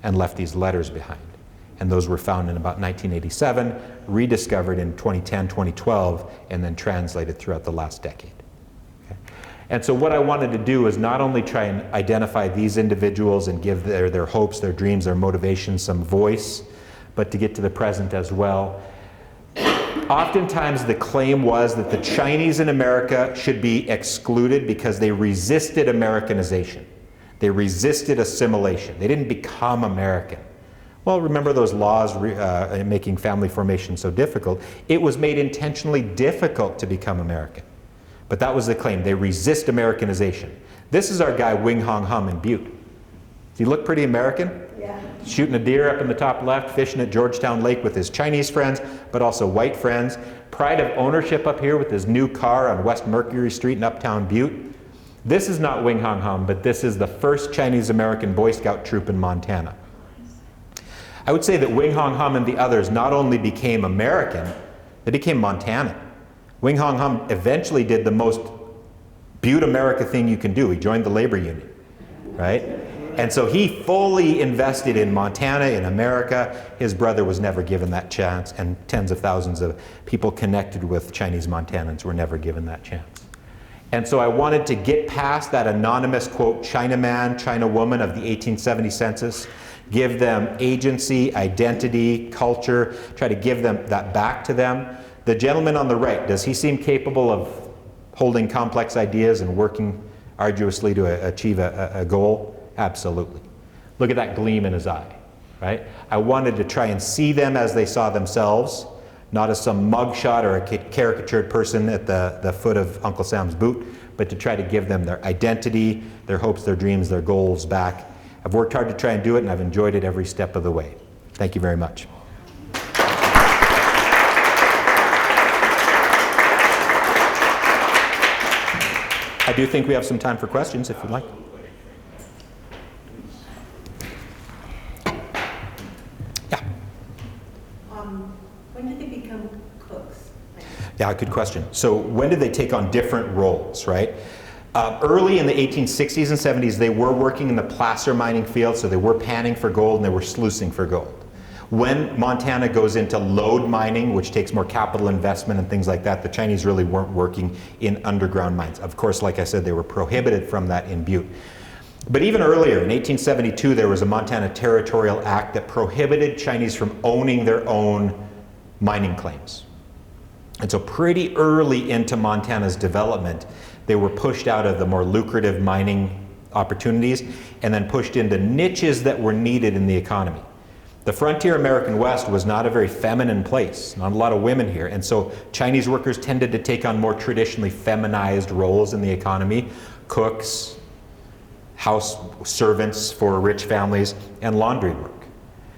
and left these letters behind. And those were found in about 1987, rediscovered in 2010, 2012, and then translated throughout the last decade. And so what I wanted to do is not only try and identify these individuals and give their hopes, their dreams, their motivations some voice, but to get to the present as well. Oftentimes the claim was that the Chinese in America should be excluded because they resisted Americanization. They resisted assimilation. They didn't become American. Well, remember those laws making family formation so difficult? It was made intentionally difficult to become American. But that was the claim. They resist Americanization. This is our guy, Wing Hong Hum in Butte. Does he look pretty American? Yeah. shooting a deer up in the top left, fishing at Georgetown Lake with his Chinese friends, but also white friends. Pride of ownership up here with his new car on West Mercury Street in Uptown Butte. This is not Wing Hong Hum, but this is the first Chinese-American Boy Scout troop in Montana. I would say that Wing Hong Hum and the others not only became American, they became Montanan. Wing Hong Hum eventually did the most Butte America thing you can do. He joined the labor union, right? And so he fully invested in Montana, in America. His brother was never given that chance, and tens of thousands of people connected with Chinese Montanans were never given that chance. And so I wanted to get past that anonymous, quote, Chinaman, Chinawoman of the 1870 census, give them agency, identity, culture, try to give them that back to them. The gentleman on the right, does he seem capable of holding complex ideas and working arduously to achieve a goal? Absolutely. Look at that gleam in his eye, right? I wanted to try and see them as they saw themselves, not as some mugshot or a caricatured person at the foot of Uncle Sam's boot, but to try to give them their identity, their hopes, their dreams, their goals back. I've worked hard to try and do it, and I've enjoyed it every step of the way. Thank you very much. I do think we have some time for questions, if you'd like. Yeah. When did they become cooks? Yeah, good question. So when did they take on different roles, right? Early in the 1860s and 70s, they were working in the placer mining field, so they were panning for gold and they were sluicing for gold. When Montana goes into lode mining, which takes more capital investment and things like that, the Chinese really weren't working in underground mines. Of course, like I said, they were prohibited from that in Butte. But even earlier, in 1872, there was a Montana Territorial Act that prohibited Chinese from owning their own mining claims. And so pretty early into Montana's development, they were pushed out of the more lucrative mining opportunities and then pushed into niches that were needed in the economy. The frontier American West was not a very feminine place, not a lot of women here, and so Chinese workers tended to take on more traditionally feminized roles in the economy, cooks, house servants for rich families, and laundry work.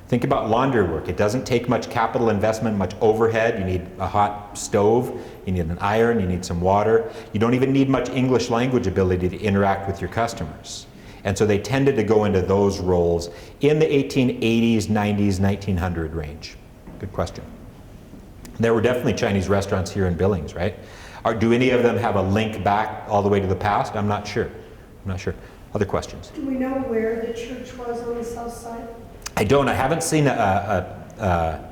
Think about laundry work. It doesn't take much capital investment, much overhead. You need a hot stove, you need an iron, you need some water. You don't even need much English language ability to interact with your customers. And so they tended to go into those roles in the 1880s, 90s, 1900 range. Good question. There were definitely Chinese restaurants here in Billings, right? Do any of them have a link back all the way to the past? I'm not sure. I'm not sure. Other questions? Do we know where the church was on the south side? I don't. I haven't seen an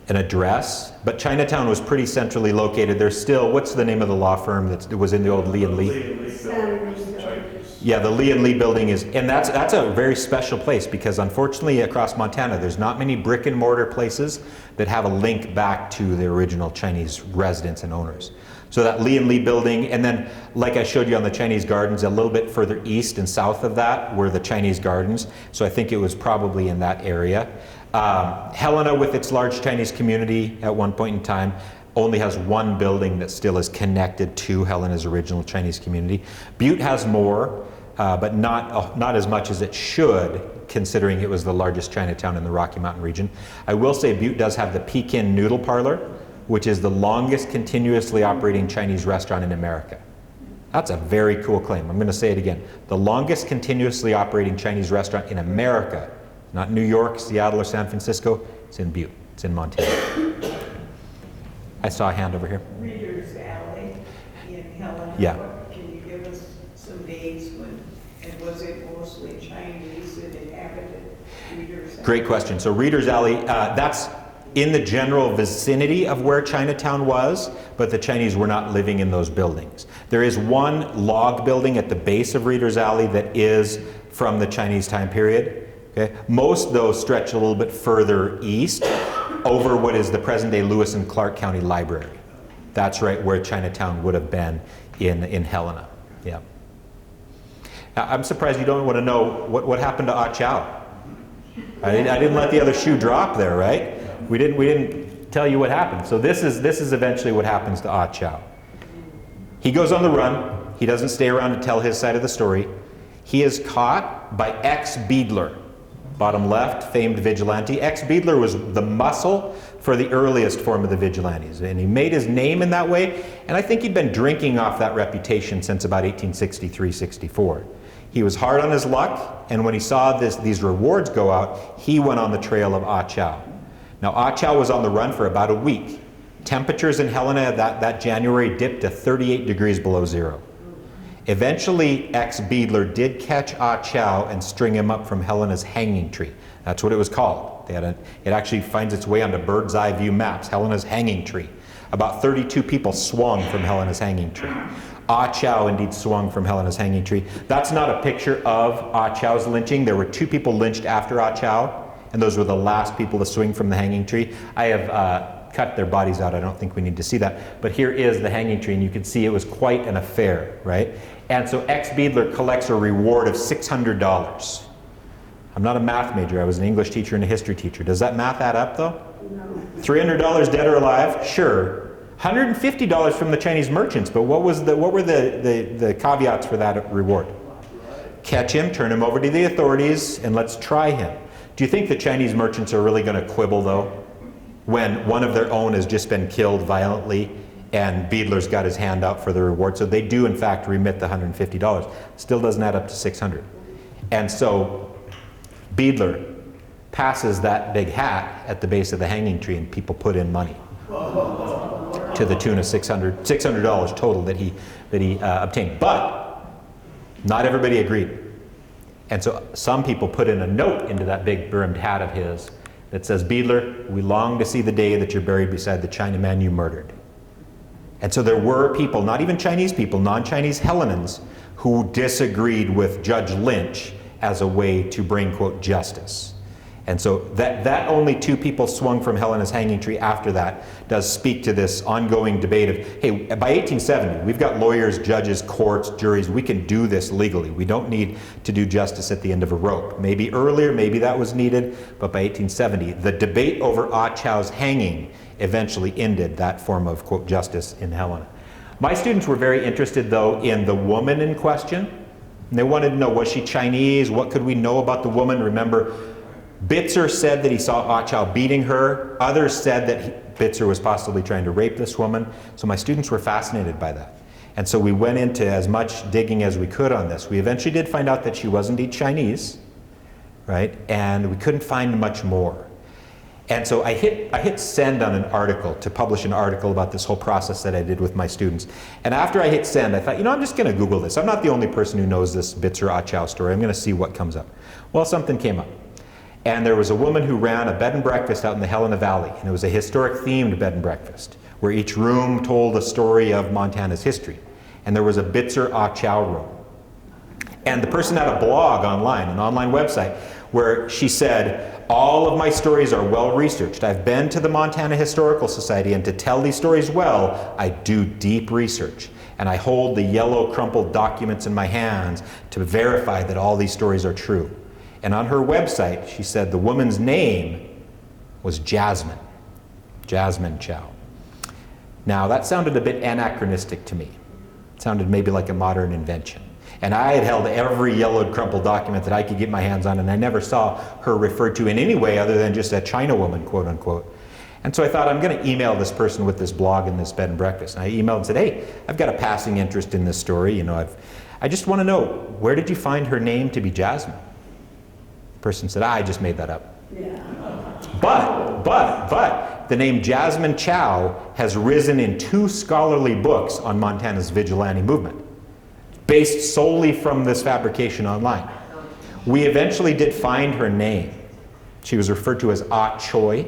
address, but Chinatown was pretty centrally located. There's still, what's the name of the law firm that was in the old Lee and Lee? Yeah, the Lee and Lee building is, and that's a very special place because unfortunately across Montana there's not many brick and mortar places that have a link back to the original Chinese residents and owners. So that Lee and Lee building, and then like I showed you on the Chinese gardens, a little bit further east and south of that were the Chinese gardens. So I think it was probably in that area. Helena, with its large Chinese community at one point in time, only has one building that still is connected to Helena's original Chinese community. Butte has more, but not as much as it should, considering it was the largest Chinatown in the Rocky Mountain region. I will say Butte does have the Pekin Noodle Parlor, which is the longest continuously operating Chinese restaurant in America. That's a very cool claim. I'm going to say it again. The longest continuously operating Chinese restaurant in America, not New York, Seattle, or San Francisco, it's in Butte. It's in Montana. I saw a hand over here. Reader's Alley in Helena. Yeah. Can you give us some dates when, and was it mostly Chinese that inhabited Reader's Alley? Great question. So Reader's Alley, that's in the general vicinity of where Chinatown was, but the Chinese were not living in those buildings. There is one log building at the base of Reader's Alley that is from the Chinese time period. Okay? Most though stretch a little bit further east over what is the present-day Lewis and Clark County Library. That's right where Chinatown would have been in Helena. Yeah. Now, I'm surprised you don't want to know what happened to Ah Chow. I didn't let the other shoe drop there, right? We didn't tell you what happened. So this is eventually what happens to Ah Chow. He goes on the run. He doesn't stay around to tell his side of the story. He is caught by ex-beadler, Bottom left, famed vigilante. X-Beadler was the muscle for the earliest form of the vigilantes, and he made his name in that way, and I think he'd been drinking off that reputation since about 1863-64. He was hard on his luck, and when he saw these rewards go out, he went on the trail of Ah Chow. Now, Ah Chow was on the run for about a week. Temperatures in Helena that January dipped to 38 degrees below zero. Eventually, X-Beadler did catch Ah Chow and string him up from Helena's hanging tree. That's what it was called. It actually finds its way onto bird's eye view maps, Helena's hanging tree. About 32 people swung from Helena's hanging tree. Ah Chow indeed swung from Helena's hanging tree. That's not a picture of Ah Chow's lynching. There were 2 people lynched after Ah Chow, and those were the last people to swing from the hanging tree. I have cut their bodies out. I don't think we need to see that. But here is the hanging tree, and you can see it was quite an affair, right? And so X-Beadler collects a reward of $600. I'm not a math major. I was an English teacher and a history teacher. Does that math add up, though? No. $300 dead or alive? Sure. $150 from the Chinese merchants, but what were the caveats for that reward? Catch him, turn him over to the authorities, and let's try him. Do you think the Chinese merchants are really going to quibble, though, when one of their own has just been killed violently and Beadler's got his hand out for the reward? So they do, in fact, remit the $150. Still doesn't add up to $600. And so Beadler passes that big hat at the base of the hanging tree, and people put in money to the tune of $600 total that he obtained. But not everybody agreed. And so some people put in a note into that big brimmed hat of his that says, "Beadler, we long to see the day that you're buried beside the Chinaman you murdered." And so there were people, not even Chinese people, non-Chinese Hellenans, who disagreed with Judge Lynch as a way to bring, quote, justice. And so that only 2 people swung from Helena's hanging tree after that does speak to this ongoing debate of, hey, by 1870, we've got lawyers, judges, courts, juries, we can do this legally. We don't need to do justice at the end of a rope. Maybe earlier, maybe that was needed, but by 1870, the debate over Ah Chow's hanging eventually ended that form of, quote, justice in Helena. My students were very interested, though, in the woman in question. And they wanted to know, was she Chinese? What could we know about the woman? Remember, Bitzer said that he saw Ah Chow beating her. Others said that Bitzer was possibly trying to rape this woman. So my students were fascinated by that. And so we went into as much digging as we could on this. We eventually did find out that she was indeed Chinese, right? And we couldn't find much more. And so I hit send on an article to publish an article about this whole process that I did with my students. And after I hit send, I thought, I'm just going to Google this. I'm not the only person who knows this Bitzer Ah Chow story. I'm going to see what comes up. Well, something came up. And there was a woman who ran a bed and breakfast out in the Helena Valley. And it was a historic themed bed and breakfast, where each room told a story of Montana's history. And there was a Bitzer Ah Chow room. And the person had a blog online, an online website, where she said, all of my stories are well researched. I've been to the Montana Historical Society, and to tell these stories well, I do deep research. And I hold the yellow crumpled documents in my hands to verify that all these stories are true. And on her website, she said the woman's name was Jasmine Chow. Now, that sounded a bit anachronistic to me. It sounded maybe like a modern invention. And I had held every yellowed, crumpled document that I could get my hands on, and I never saw her referred to in any way other than just a China woman, quote unquote. And so I thought, I'm going to email this person with this blog and this bed and breakfast. And I emailed and said, hey, I've got a passing interest in this story. I just want to know, where did you find her name to be Jasmine? The person said, I just made that up. Yeah. But, the name Jasmine Chow has risen in 2 scholarly books on Montana's vigilante movement, based solely from this fabrication online. We eventually did find her name. She was referred to as Ah Choi,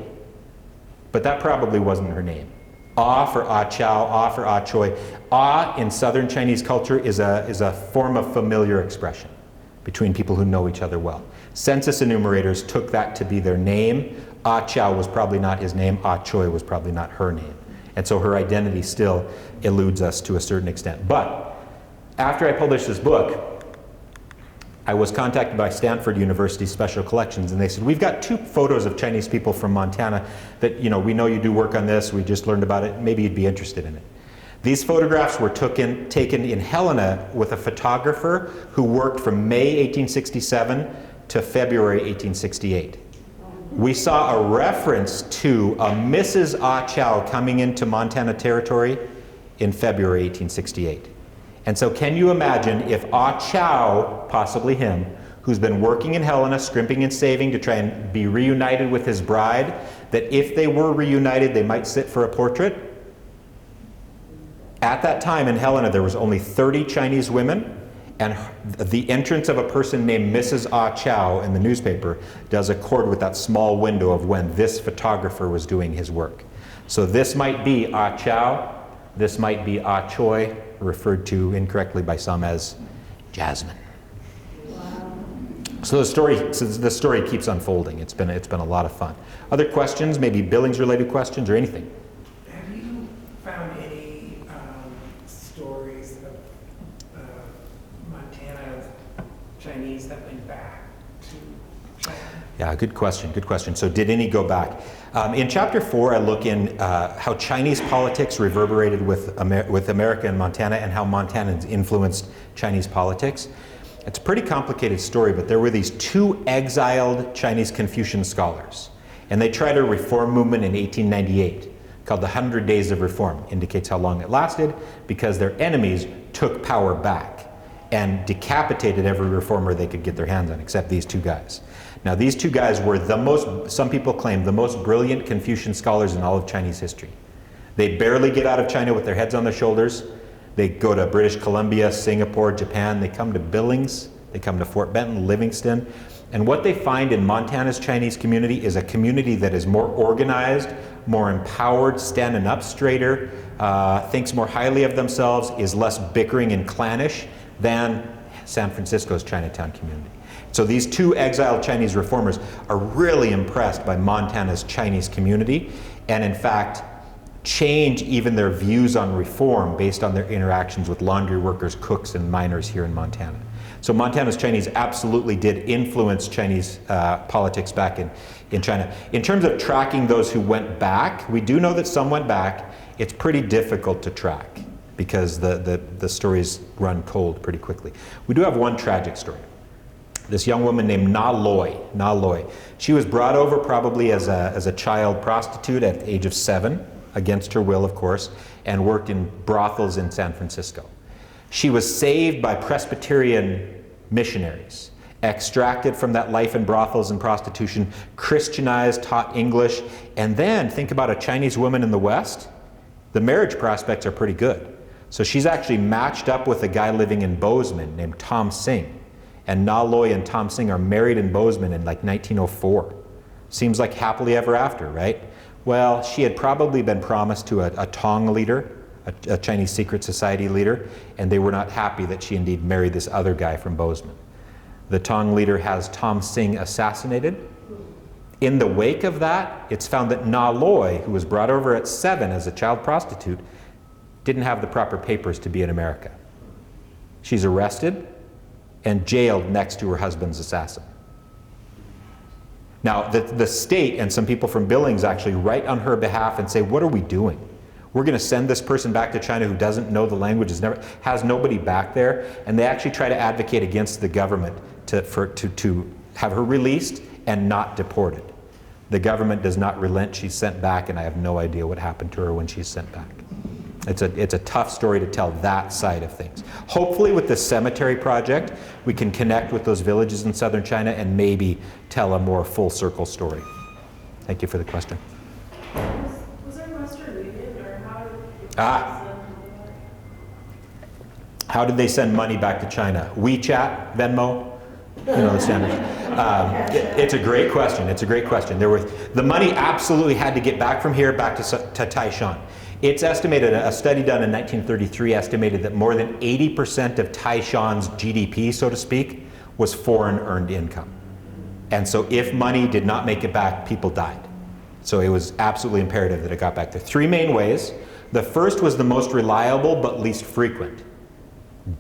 but that probably wasn't her name. Ah for Ah Chow, Ah for Ah Choi. Ah in Southern Chinese culture is a form of familiar expression between people who know each other well. Census enumerators took that to be their name. Ah Chow was probably not his name. Ah Choi was probably not her name. And so her identity still eludes us to a certain extent. But after I published this book, I was contacted by Stanford University Special Collections, and they said, we've got 2 photos of Chinese people from Montana that, we know you do work on this, we just learned about it, maybe you'd be interested in it. These photographs were taken in Helena with a photographer who worked from May 1867 to February 1868. We saw a reference to a Mrs. Ah Chow coming into Montana Territory in February 1868. And so can you imagine if Ah Chow, possibly him, who's been working in Helena, scrimping and saving to try and be reunited with his bride, that if they were reunited, they might sit for a portrait? At that time in Helena, there was only 30 Chinese women, and the entrance of a person named Mrs. Ah Chow in the newspaper does accord with that small window of when this photographer was doing his work. So this might be Ah Chow, this might be Ah Choi, referred to incorrectly by some as Jasmine. So the story keeps unfolding. It's been a lot of fun. Other questions, maybe Billings-related questions or anything? Have you found any stories of Montana Chinese that went back to China? Yeah, good question, good question. So did any go back? In chapter 4, I look in how Chinese politics reverberated with America and Montana, and how Montanans influenced Chinese politics. It's a pretty complicated story, but there were these two exiled Chinese Confucian scholars, and they tried a reform movement in 1898 called the 100 Days of Reform. Indicates how long it lasted, because their enemies took power back and decapitated every reformer they could get their hands on, except these two guys. Now these two guys were the most, some people claim, the most brilliant Confucian scholars in all of Chinese history. They barely get out of China with their heads on their shoulders. They go to British Columbia, Singapore, Japan. They come to Billings. They come to Fort Benton, Livingston. And what they find in Montana's Chinese community is a community that is more organized, more empowered, standing up straighter, thinks more highly of themselves, is less bickering and clannish than San Francisco's Chinatown community. So these two exiled Chinese reformers are really impressed by Montana's Chinese community, and in fact, change even their views on reform based on their interactions with laundry workers, cooks, and miners here in Montana. So Montana's Chinese absolutely did influence Chinese politics back in China. In terms of tracking those who went back, we do know that some went back. It's pretty difficult to track because the stories run cold pretty quickly. We do have one tragic story. This young woman named Na Loy. She was brought over probably as a child prostitute at the age of 7, against her will, of course, and worked in brothels in San Francisco. She was saved by Presbyterian missionaries, extracted from that life in brothels and prostitution, Christianized, taught English, and then think about a Chinese woman in the West. The marriage prospects are pretty good. So she's actually matched up with a guy living in Bozeman named Tom Singh. And Na Loy and Tom Singh are married in Bozeman in like 1904. Seems like happily ever after, right? Well, she had probably been promised to a Tong leader, a Chinese secret society leader, and they were not happy that she indeed married this other guy from Bozeman. The Tong leader has Tom Singh assassinated. In the wake of that, it's found that Na Loy, who was brought over at 7 as a child prostitute, didn't have the proper papers to be in America. She's arrested and jailed next to her husband's assassin. Now, the state and some people from Billings actually write on her behalf and say, what are we doing? We're going to send this person back to China who doesn't know the language, has nobody back there, and they actually try to advocate against the government to have her released and not deported. The government does not relent. She's sent back, and I have no idea what happened to her when she's sent back. It's a tough story to tell that side of things. Hopefully with this cemetery project, we can connect with those villages in southern China and maybe tell a more full circle story. Thank you for the question. Was there Western Union, or how did How did they send money back to China? WeChat, Venmo? You know the standards. It's a great question. It's a great question. The money absolutely had to get back from here back to Taishan. It's estimated, a study done in 1933 estimated that more than 80% of Taishan's GDP, so to speak, was foreign earned income. And so if money did not make it back, people died. So it was absolutely imperative that it got back there. 3 main ways. The first was the most reliable but least frequent.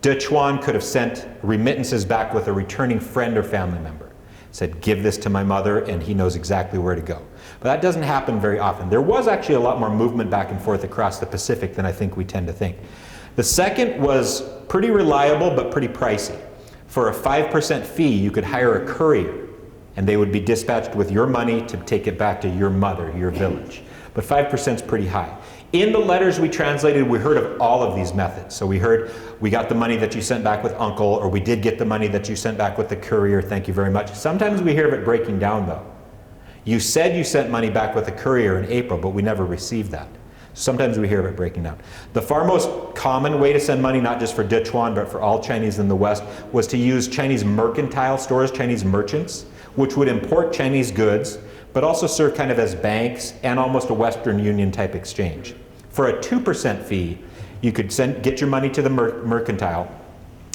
Dechuan could have sent remittances back with a returning friend or family member. Said, give this to my mother, and he knows exactly where to go. But that doesn't happen very often. There was actually a lot more movement back and forth across the Pacific than I think we tend to think. The second was pretty reliable but pretty pricey. For a 5% fee, you could hire a courier, and they would be dispatched with your money to take it back to your mother, your village. But 5% is pretty high. In the letters we translated, we heard of all of these methods. So we heard, we got the money that you sent back with uncle, or we did get the money that you sent back with the courier, thank you very much. Sometimes we hear of it breaking down though. You said you sent money back with the courier in April, but we never received that. Sometimes we hear of it breaking down. The far most common way to send money, not just for Dechuan, but for all Chinese in the West, was to use Chinese mercantile stores, Chinese merchants, which would import Chinese goods, but also serve kind of as banks and almost a Western Union type exchange. For a 2% fee, you could get your money to the mercantile,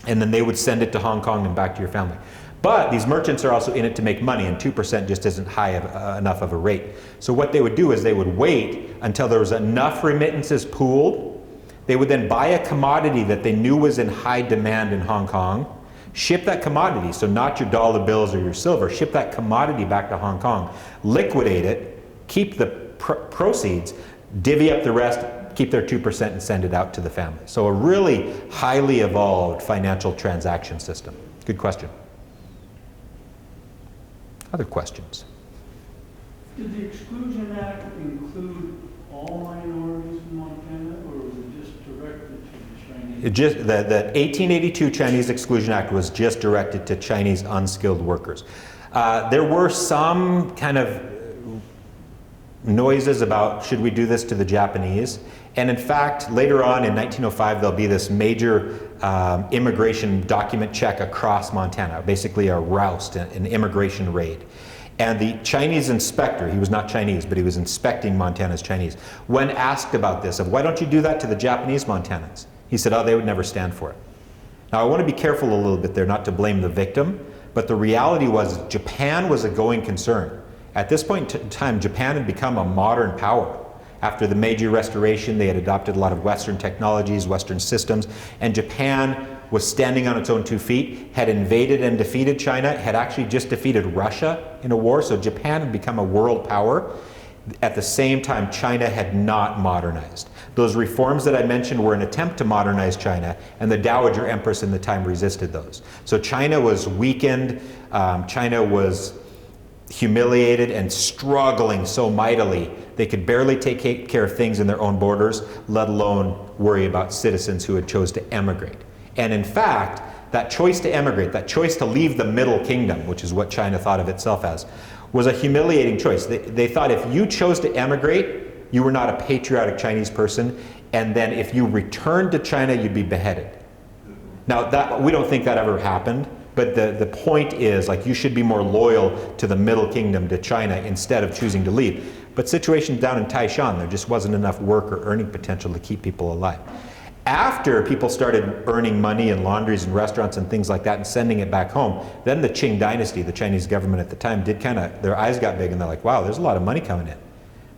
and then they would send it to Hong Kong and back to your family. But these merchants are also in it to make money, and 2% just isn't high enough of a rate. So what they would do is they would wait until there was enough remittances pooled. They would then buy a commodity that they knew was in high demand in Hong Kong, ship that commodity, so not your dollar bills or your silver, ship that commodity back to Hong Kong, liquidate it, keep the proceeds, divvy up the rest, keep their 2% and send it out to the family. So a really highly evolved financial transaction system. Good question. Other questions? Did the Exclusion Act include all minorities in Montana, or was it just directed to the Chinese? The 1882 Chinese Exclusion Act was just directed to Chinese unskilled workers. There were some kind of noises about should we do this to the Japanese, and in fact later on in 1905 there'll be this major immigration document check across Montana, basically a roust, an immigration raid. And the Chinese inspector, he was not Chinese, but he was inspecting Montana's Chinese, when asked about this, of why don't you do that to the Japanese Montanans? He said, oh, they would never stand for it. Now I want to be careful a little bit there, not to blame the victim, but the reality was Japan was a going concern. At this point in time, Japan had become a modern power. After the Meiji Restoration, they had adopted a lot of Western technologies, Western systems, and Japan was standing on its own 2 feet, had invaded and defeated China, had actually just defeated Russia in a war, so Japan had become a world power. At the same time, China had not modernized. Those reforms that I mentioned were an attempt to modernize China, and the Dowager Empress in the time resisted those. So China was weakened, China was humiliated and struggling so mightily they could barely take care of things in their own borders, let alone worry about citizens who had chose to emigrate. And in fact, that choice to emigrate, that choice to leave the Middle Kingdom, which is what China thought of itself as, was a humiliating choice. They thought if you chose to emigrate, you were not a patriotic Chinese person, and then if you returned to China, you'd be beheaded. Now, we don't think that ever happened, but the point is, like, you should be more loyal to the Middle Kingdom, to China, instead of choosing to leave. But situations down in Taishan, there just wasn't enough work or earning potential to keep people alive. After people started earning money in laundries and restaurants and things like that and sending it back home, then the Qing dynasty, the Chinese government at the time, did kind of, their eyes got big and they're like, wow, there's a lot of money coming in.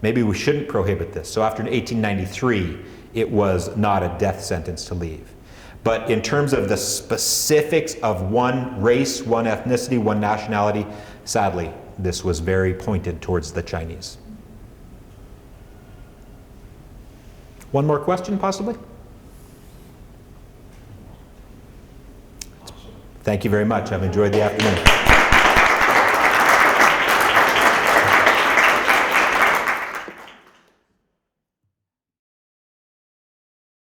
Maybe we shouldn't prohibit this. So after 1893, it was not a death sentence to leave. But in terms of the specifics of one race, one ethnicity, one nationality, sadly, this was very pointed towards the Chinese. One more question, possibly? Thank you very much. I've enjoyed the afternoon.